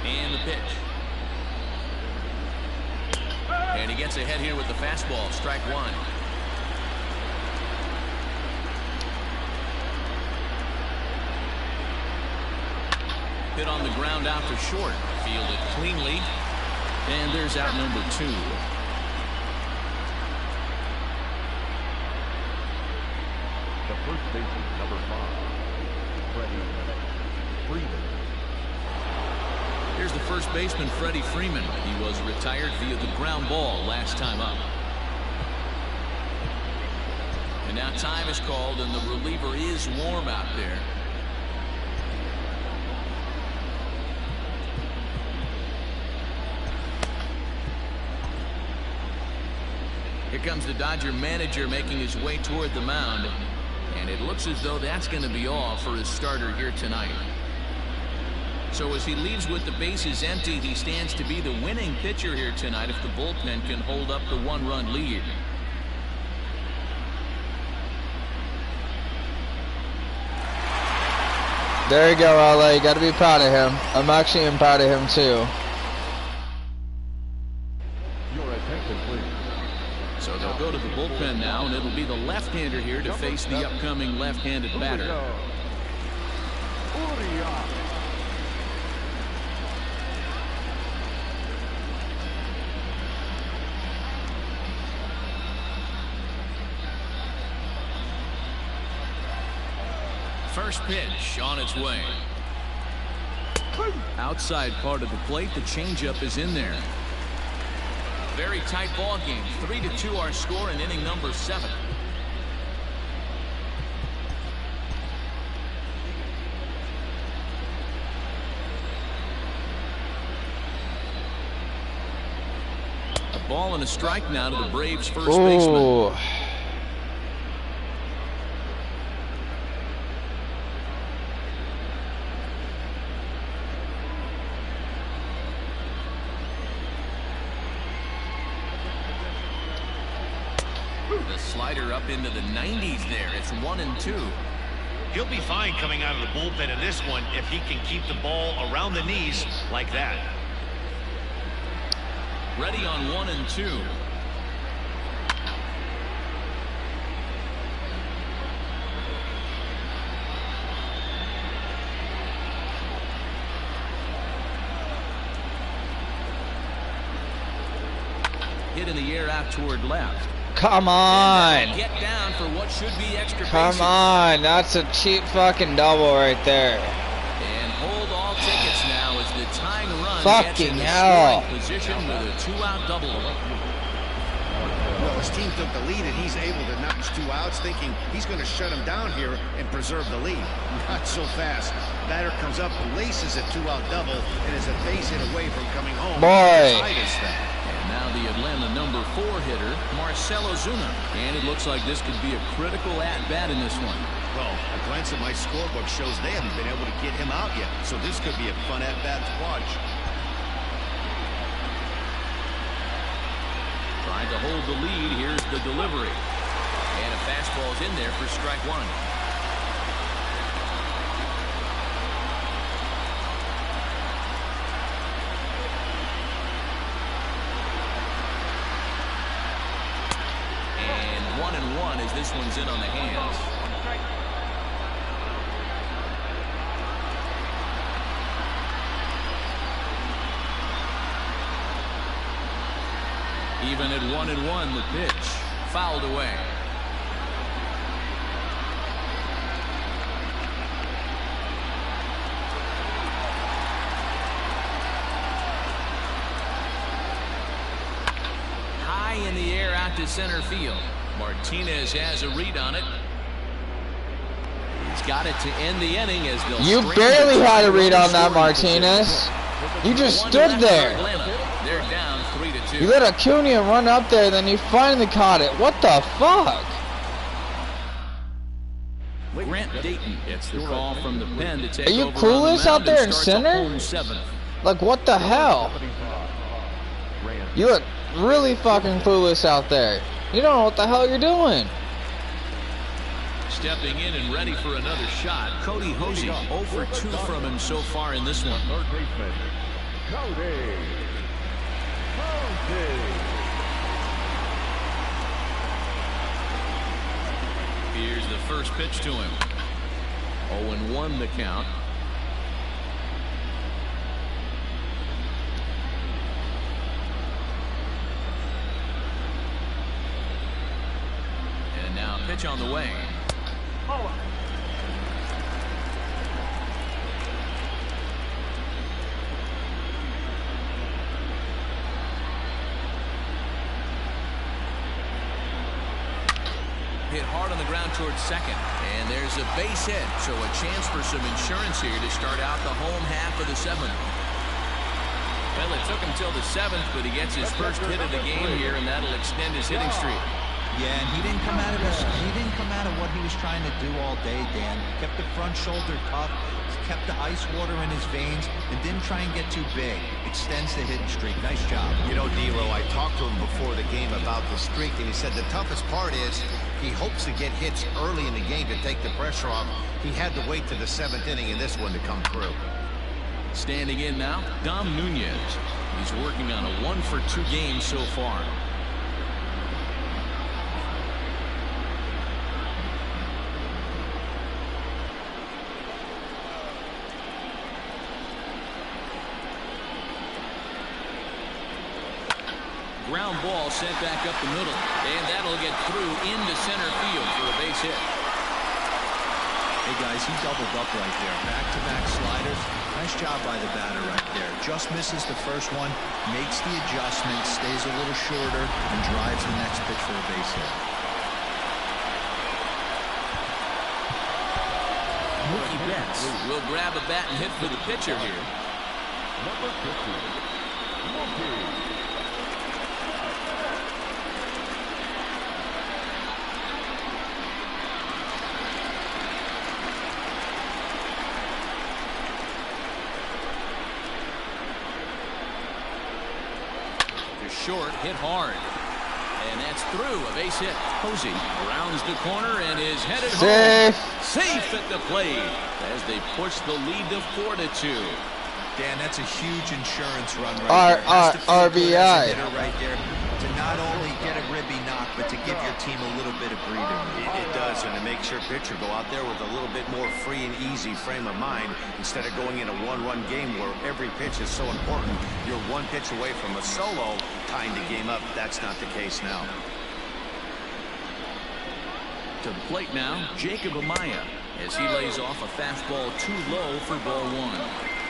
And the pitch. And he gets ahead here with the fastball. Strike one. Hit on the ground out to short. Fielded cleanly. And there's out number 2. The first baseman, number 5, Freddie Freeman. Here's the first baseman, Freddie Freeman. He was retired via the ground ball last time up. And now time is called, and the reliever is warm out there. Here comes the Dodger manager making his way toward the mound. And it looks as though that's going to be all for his starter here tonight. So as he leaves with the bases empty, he stands to be the winning pitcher here tonight if the bullpen can hold up the 1-run lead. There you go, LA. You got to be proud of him. I'm actually proud of him too. Your attention, please. So they'll go to the bullpen now, and it'll be the left-hander here to face the upcoming left-handed batter. First pitch on its way. Outside part of the plate, the changeup is in there. Very tight ball game. 3-2 our score in inning number 7. A ball and a strike now to the Braves' first baseman. The slider up into the 90s there. It's 1-2. He'll be fine coming out of the bullpen in this one if he can keep the ball around the knees like that. Ready on 1-2. Hit in the air out toward left. Come on. Get down for what should be extra Come bases. on. That's a cheap fucking double right there. And hold all tickets now as the tying run Fucking gets in the hell. scoring position with a 2-out double. Well, his team took the lead, and he's able to notch 2 outs, thinking he's going to shut him down here and preserve the lead. Not so fast. Batter comes up, laces a 2-out double, and is a base hit away from coming home. Boy. And now the Atlanta number 4 hitter, Marcell Ozuna. And it looks like this could be a critical at-bat in this one. Well, a glance at my scorebook shows they haven't been able to get him out yet, so this could be a fun at-bat to watch. Trying to hold the lead. Here's the delivery. And a fastball's in there for strike 1. 1-1 as this one's in on the hands. Even at 1-1, the pitch fouled away. High in the air out to center field. Martinez has a read on it. He's got it to end the inning as they'll. You barely had a read on that, Martinez. You just stood there. They're down 3-2. You let Acuna run up there, then you finally caught it. What the fuck? Grant Dayton gets the call from the pen to take. Are you over clueless out there in center? The like, what the hell? You look really fucking clueless out there. You don't know what the hell you're doing. Stepping in and ready for another shot, Cody Hosey. 0 for 2 from him so far in this one. Here's the first pitch to him. 0-1 the count. And now pitch on the way. Hit hard on the ground towards second. And there's a base hit, so a chance for some insurance here to start out the home half of the 7th. Well, it took him till the 7th, but he gets his first hit of the game here, and that'll extend his hitting streak. Yeah, and he didn't come out of this. He didn't come out of what he was trying to do all day, Dan. Kept the front shoulder tough, kept the ice water in his veins, and didn't try and get too big. Extends the hitting streak. Nice job. You know, D'Lo, I talked to him before the game about the streak, and he said the toughest part is he hopes to get hits early in the game to take the pressure off. He had to wait to the 7th inning in this one to come through. Standing in now, Dom Nunez. He's working on a 1 for 2 game so far. Ground ball sent back up the middle, and that'll get through into center field for a base hit. Hey guys, he doubled up right there. Back-to-back sliders. Nice job by the batter right there. Just misses the first one, makes the adjustment, stays a little shorter, and drives the next pitch for a base hit. Mookie Betts will grab a bat and hit for the pitcher here. Number 50, Mookie. Short, hit hard. And that's through, a base hit. Hosey rounds the corner and is headed home. Safe at the plate as they push the lead to 4-2. Dan, that's a huge insurance run right there. RBI. Right there to not only get a ribby knock, but to give your team a little bit of breather. It does, and it makes your pitcher go out there with a little bit more free and easy frame of mind instead of going in a one-run game where every pitch is so important. You're one pitch away from a solo, tying the game up. That's not the case now. To the plate now, Jacob Amaya, as he lays off a fastball too low for ball 1.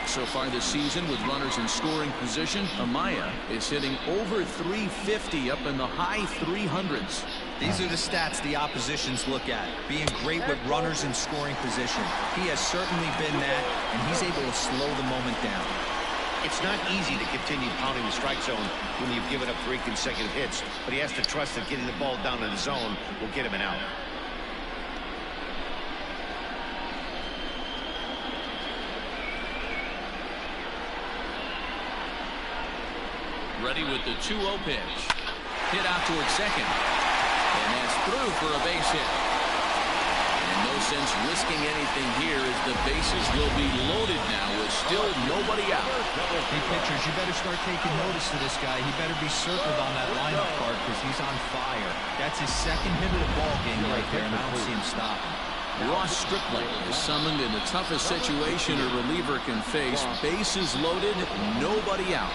So far this season with runners in scoring position, Amaya is hitting over 350 up in the high 300s. These are the stats the oppositions look at. Being great with runners in scoring position. He has certainly been that, and he's able to slow the moment down. It's not easy to continue pounding the strike zone when you've given up 3 consecutive hits, but he has to trust that getting the ball down in the zone will get him an out. Ready with the 2-0 pitch. Hit out towards second. And that's through for a base hit. And No sense risking anything here as the bases will be loaded now with still nobody out. Hey, pitchers, you better start taking notice of this guy. He better be circled on that lineup card because he's on fire. That's his second hit of the ball game right there, and I don't see him stopping. Ross Stripling is summoned in the toughest situation a reliever can face. Bases loaded, nobody out.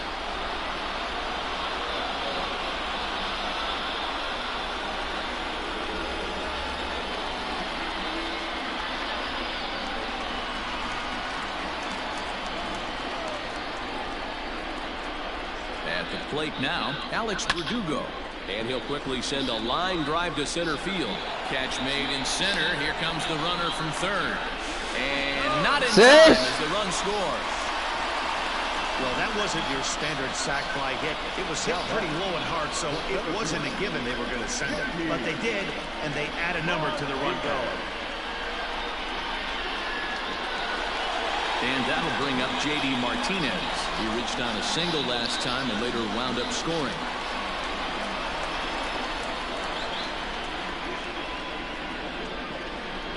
At the plate now, Alex Verdugo. And he'll quickly send a line drive to center field. Catch made in center. Here comes the runner from third. And not in time as the run scores. Well, that wasn't your standard sac fly hit. It was hit pretty low and hard, so it wasn't a given they were going to send it. But they did, and they add a number to the run goal. And that'll bring up J.D. Martinez. He reached on a single last time and later wound up scoring.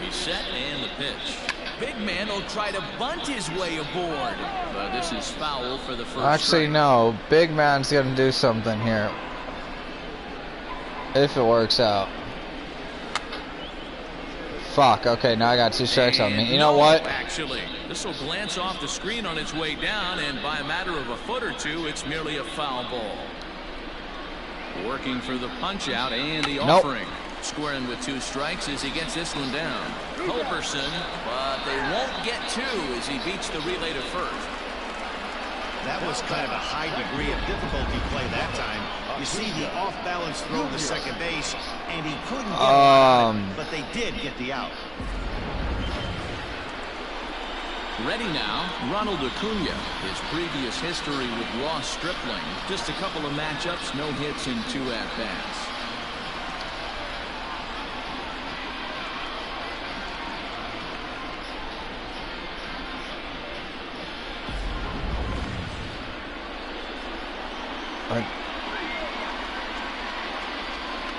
He's set and the pitch. Big man will try to bunt his way aboard. But this is foul for the first Actually, strike. no. Big man's going to do something here. If it works out. Fuck, okay, now I got 2 strikes on me. You know what? Actually, this will glance off the screen on its way down, and by a matter of a foot or two, it's merely a foul ball. Working for the punch out and the offering. Squaring with 2 strikes as he gets this one down. Culberson, but they won't get 2 as he beats the relay to first. That was kind of a high degree of difficulty play that time. You see the off-balance throw to second base, and he couldn't get on it, but they did get the out. Ready now, Ronald Acuna. His previous history with Ross Stripling. Just a couple of matchups, no hits in 2 at-bats.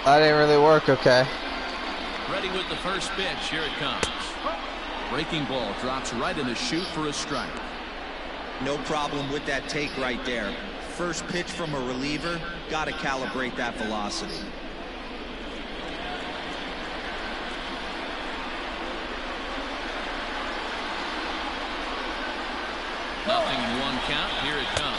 That didn't really work, okay. Ready with the first pitch. Here it comes. Breaking ball drops right in the chute for a strike. No problem with that take right there. First pitch from a reliever, got to calibrate that velocity. Nothing in 1 count. Here it comes.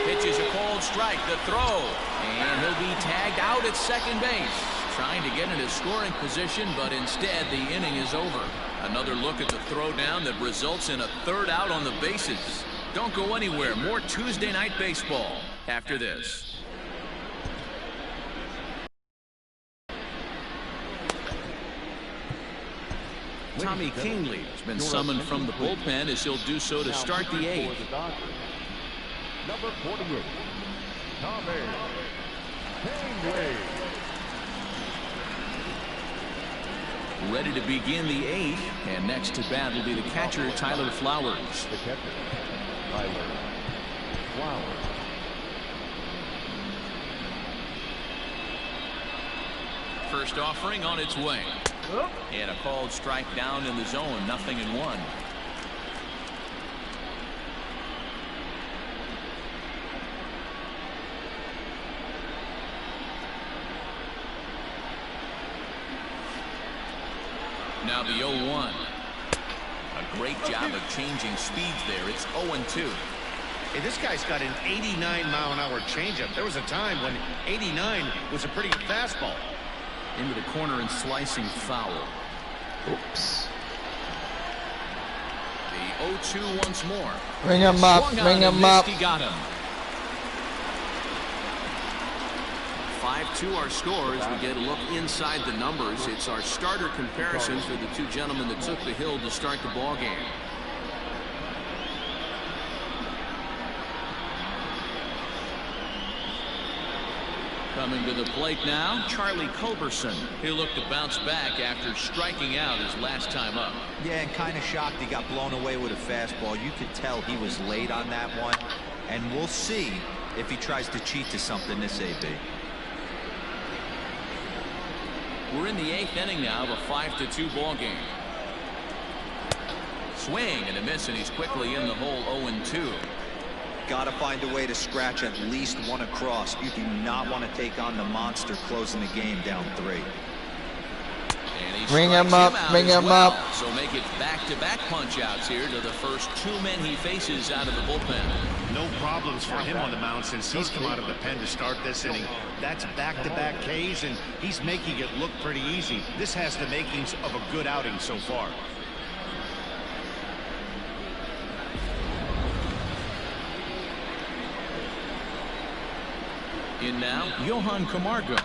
Pitches a cold strike. The throw. And he'll be tagged out at second base. Trying to get into scoring position, but instead the inning is over. Another look at the throw down that results in a 3rd out on the bases. Don't go anywhere. More Tuesday Night Baseball after this. Tommy Kingley has been summoned from the bullpen as he'll do so to start the 8th. Number 48, Tommy Kingley. Ready to begin the 8th, and next to bat will be the catcher, Tyler Flowers. The catcher, Tyler Flowers. First offering on its way. And a called strike down in the zone, 0-1. Now the 0-1. A great job of changing speeds there. It's 0-2. Hey, this guy's got an 89-mile-an-hour changeup. There was a time when 89 was a pretty good fastball. Into the corner and slicing foul. Oops. The 0-2 once more. Ring him up. Ring him up. He got him. 5-2 our score as we get a look inside the numbers. It's our starter comparison for the 2 gentlemen that took the hill to start the ball game. Coming to the plate now, Charlie Culberson. He'll look to bounce back after striking out his last time up. Yeah, and kind of shocked he got blown away with a fastball. You could tell he was late on that one. And we'll see if he tries to cheat to something this AB. We're in the 8th inning now of a 5-2 ball game. Swing and a miss, and he's quickly in the hole 0-2. Got to find a way to scratch at least one across. You do not want to take on the monster closing the game down 3. Bring him up, bring him up. So make it back-to-back punch-outs here to the first 2 men he faces out of the bullpen. No problems for him on the mound since he's come out of the pen to start this inning. That's back-to-back Ks, and he's making it look pretty easy. This has the makings of a good outing so far. In now, Johan Camargo.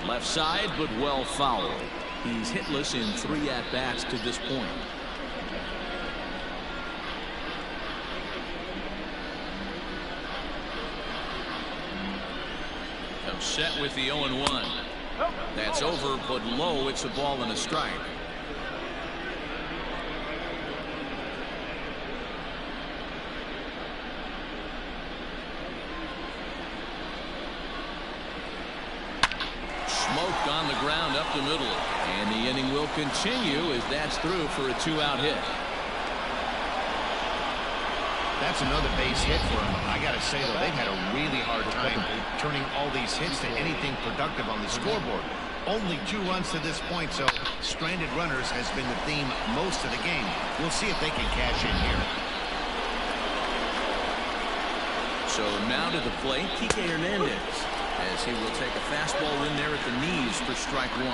Left side, but well fouled. He's hitless in 3 at-bats to this point. Comes set with the 0-1. That's over, but low. It's a ball and a strike. Smoked on the ground up the middle, and the inning will continue as that's through for a 2-out hit. That's another base hit for him. I got to say, though, they've had a really hard time turning all these hits to anything productive on the scoreboard. Only 2 runs to this point, so stranded runners has been the theme most of the game. We'll see if they can cash in here. So now to the plate, Kike Hernandez, as he will take a fastball in there at the knees for strike 1.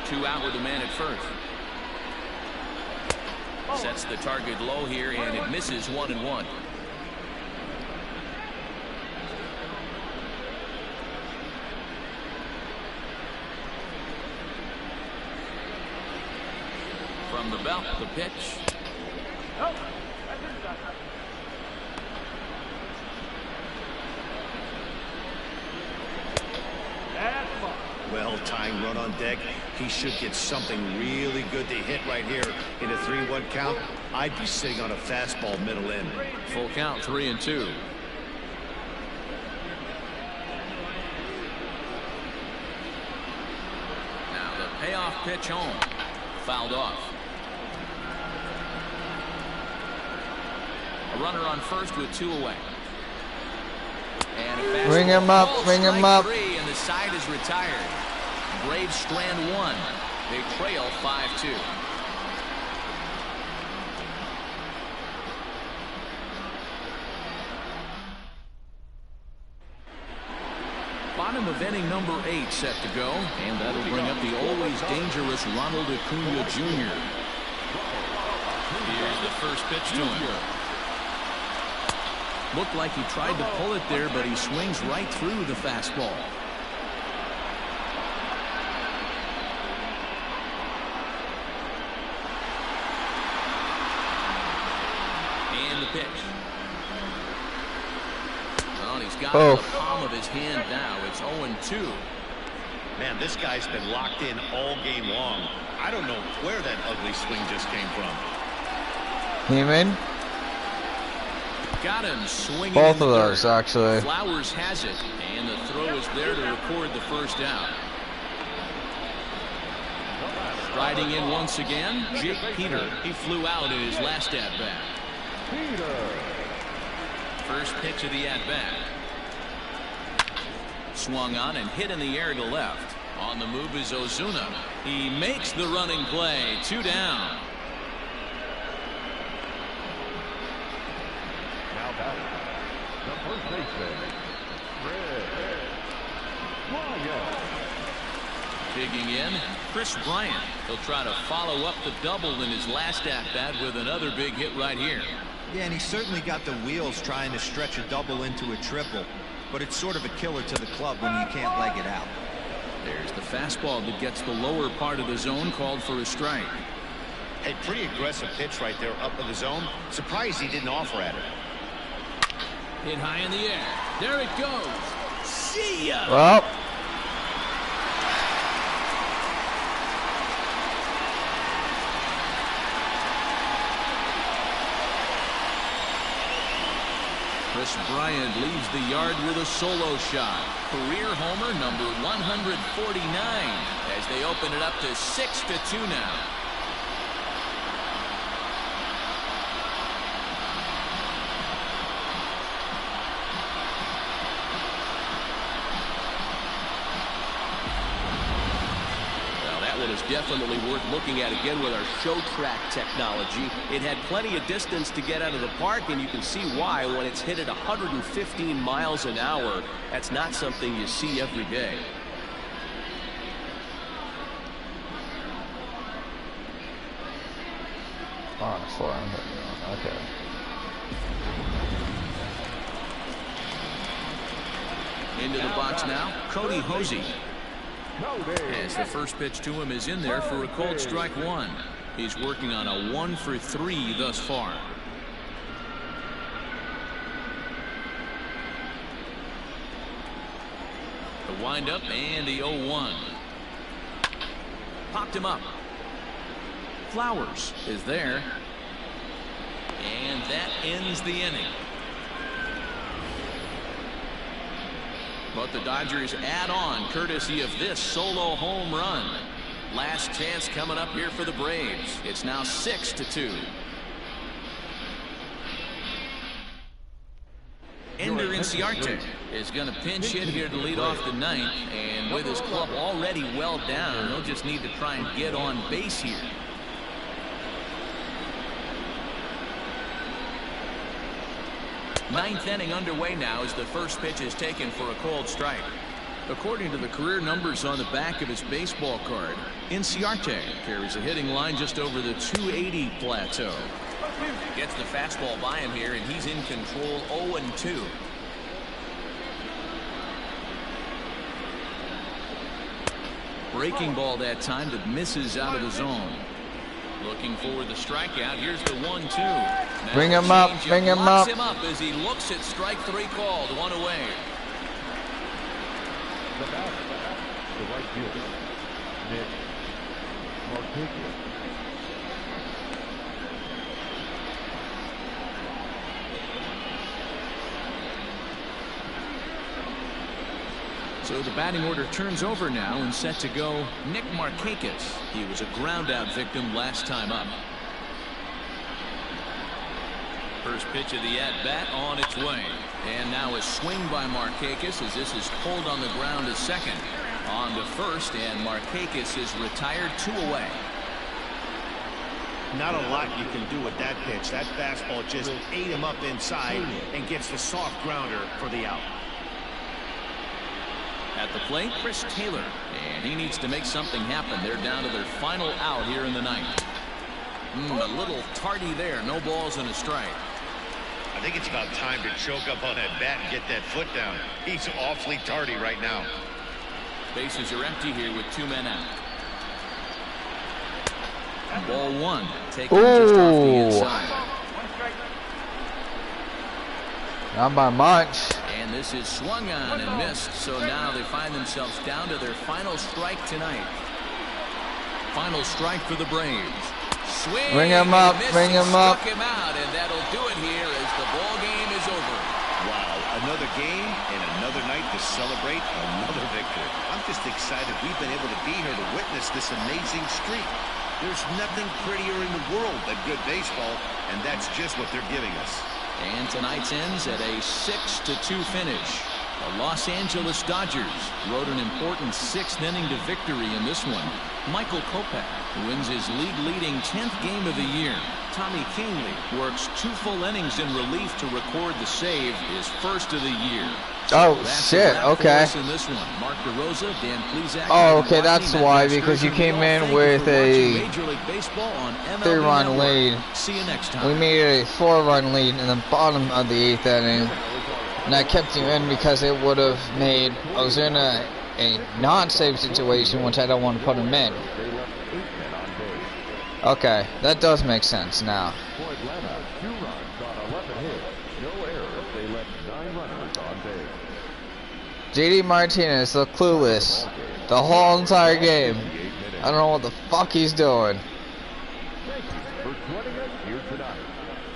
Two out with the man at first. Sets the target low here, and it misses 1-1. From the belt, the pitch. Well-timed run on deck. He should get something really good to hit right here in a 3-1 count. I'd be sitting on a fastball middle in. Full count, 3-2. Now the payoff pitch home. Fouled off. A runner on first with 2 away. And bring him up, bring him up. 3, and the side is retired. Braves strand 1. They trail 5-2. Bottom of inning number 8 set to go, and that'll bring up the always dangerous Ronald Acuna Jr. Here's the first pitch to him. Looked like he tried to pull it there, but he swings right through the fastball. And the pitch. Well, he's got it in the palm of his hand now. It's 0-2. Man, this guy's been locked in all game long. I don't know where that ugly swing just came from. Heeman. Got him swinging. Both of those, actually. Flowers has it, and the throw is there to record the first out. Striding in once again, Jake Peter. He flew out in his last at-bat. First pitch of the at-bat. Swung on and hit in the air to left. On the move is Ozuna. He makes the running play. 2 down. Now batting, the first baseman, Digging in, Chris Bryant. He'll try to follow up the double in his last at-bat with another big hit right here. Yeah, and he certainly got the wheels trying to stretch a double into a triple, but it's sort of a killer to the club when you can't leg it out. There's the fastball that gets the lower part of the zone, called for a strike. A pretty aggressive pitch right there up in the zone. Surprised he didn't offer at it. Hit high in the air. There it goes. See ya. Well. Chris Bryant leaves the yard with a solo shot. Career homer number 149 as they open it up to 6-2 now. Is definitely worth looking at again with our show track technology. It had plenty of distance to get out of the park, and you can see why when it's hit at 115 miles an hour. That's not something you see every day. On 400. Okay. Into the box now, Cody Hosey. As the first pitch to him is in there for a called strike one. He's working on a 1 for 3 thus far. The windup and the 0-1. Popped him up. Flowers is there. And that ends the inning. But the Dodgers add on courtesy of this solo home run. Last chance coming up here for the Braves. It's now 6-2. Ender Inciarte is going to pinch hit here to lead off the ninth. And with his club already well down, he'll just need to try and get on base here. Ninth inning underway now as the first pitch is taken for a called strike. According to the career numbers on the back of his baseball card, Inciarte carries a hitting line just over the 280 plateau. Gets the fastball by him here, and he's in control 0-2. Breaking ball that time that misses out of the zone. Looking for the strikeout. Here's the 1-2. Bring him up. Bring him up. Him up as he looks at strike 3 called. 1 away. The right fielder, Nick Martinez. So the batting order turns over now and set to go Nick Markakis. He was a ground out victim last time up. First pitch of the at-bat on its way. And now a swing by Markakis as this is pulled on the ground to second. On to first, and Markakis is retired 2 away. Not a lot you can do with that pitch. That fastball just ate him up inside and gets the soft grounder for the out. At the plate, Chris Taylor, and he needs to make something happen. They're down to their final out here in the ninth. A little tardy there. No balls and a strike. I think it's about time to choke up on that bat and get that foot down. He's awfully tardy right now. Bases are empty here with 2 men out. Ball 1. Taken just off the inside. Not by much. And this is swung on and missed. So now they find themselves down to their final strike tonight. Final strike for the Braves. Swing. Bring him up. Bring him up. Him out, and that'll do it here as the ball game is over. Wow, another game and another night to celebrate another victory. I'm just excited we've been able to be here to witness this amazing streak. There's nothing prettier in the world than good baseball, and that's just what they're giving us. And tonight's ends at a 6-2 finish. The Los Angeles Dodgers rode an important 6th inning to victory in this one. Michael Kopech wins his league-leading 10th game of the year. Tommy Kingley works 2 full innings in relief to record the save, his first of the year. Oh, shit, okay. In this one. Mark DeRosa, Dan Plesac, oh, okay, that's why, because you came in with a 3-run lead. See you next time. We made it a 4-run lead in the bottom of the 8th inning. And I kept you in because it would have made, I was in a non-save situation, which I don't want to put him in. Okay, that does make sense now. For Atlanta, 2 runs on 11 hits, no errors. They left 9 runners on base. JD Martinez looked clueless the whole entire game. I don't know what the fuck he's doing. Thank you for joining us here tonight.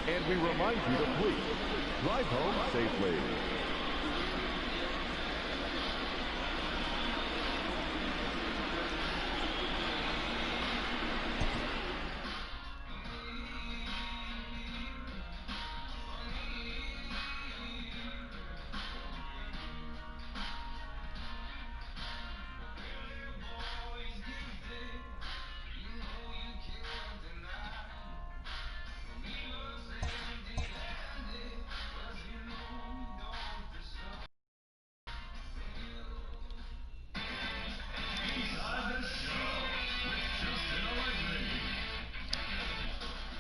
And we remind you to please drive home safely.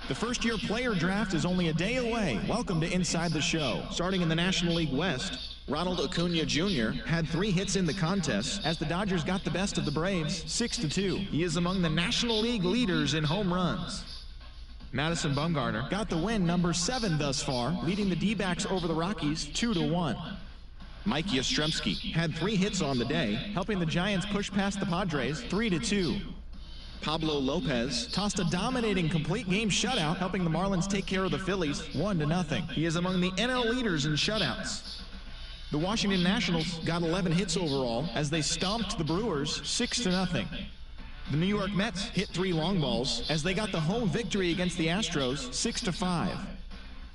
The first-year player draft is only a day away. Welcome to Inside the Show. Starting in the National League West, Ronald Acuna Jr. had 3 hits in the contest as the Dodgers got the best of the Braves, 6-2. He is among the National League leaders in home runs. Madison Bumgarner got the win, number 7 thus far, leading the D-backs over the Rockies 2-1. Mike Yastrzemski had 3 hits on the day, helping the Giants push past the Padres 3-2. Pablo Lopez tossed a dominating complete game shutout, helping the Marlins take care of the Phillies 1-0. He is among the NL leaders in shutouts. The Washington Nationals got 11 hits overall as they stomped the Brewers 6-0. The New York Mets hit 3 long balls as they got the home victory against the Astros 6-5.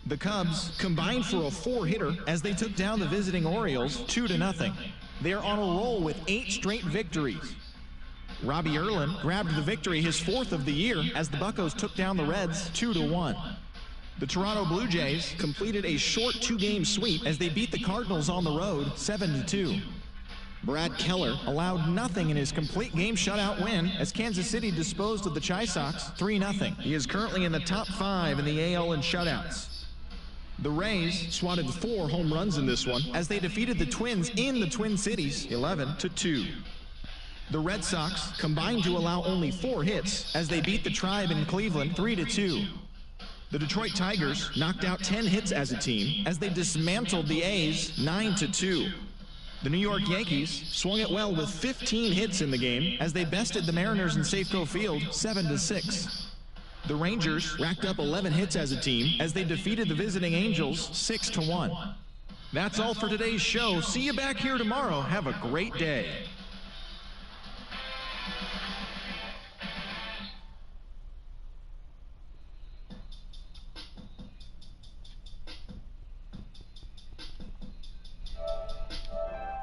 The Cubs combined for a 4-hitter as they took down the visiting Orioles 2-0. They are on a roll with 8 straight victories. Robbie Erlin grabbed the victory, his 4th of the year, as the Buccos took down the Reds 2-1. The Toronto Blue Jays completed a short 2-game sweep as they beat the Cardinals on the road 7-2. Brad Keller allowed nothing in his complete game shutout win as Kansas City disposed of the Chi Sox 3-0. He is currently in the top 5 in the AL in shutouts. The Rays swatted 4 home runs in this one as they defeated the Twins in the Twin Cities 11-2. The Red Sox combined to allow only 4 hits as they beat the Tribe in Cleveland 3-2. The Detroit Tigers knocked out 10 hits as a team as they dismantled the A's 9-2. The New York Yankees swung it well with 15 hits in the game as they bested the Mariners in Safeco Field 7-6. The Rangers racked up 11 hits as a team as they defeated the visiting Angels 6-1. That's all for today's show. See you back here tomorrow. Have a great day.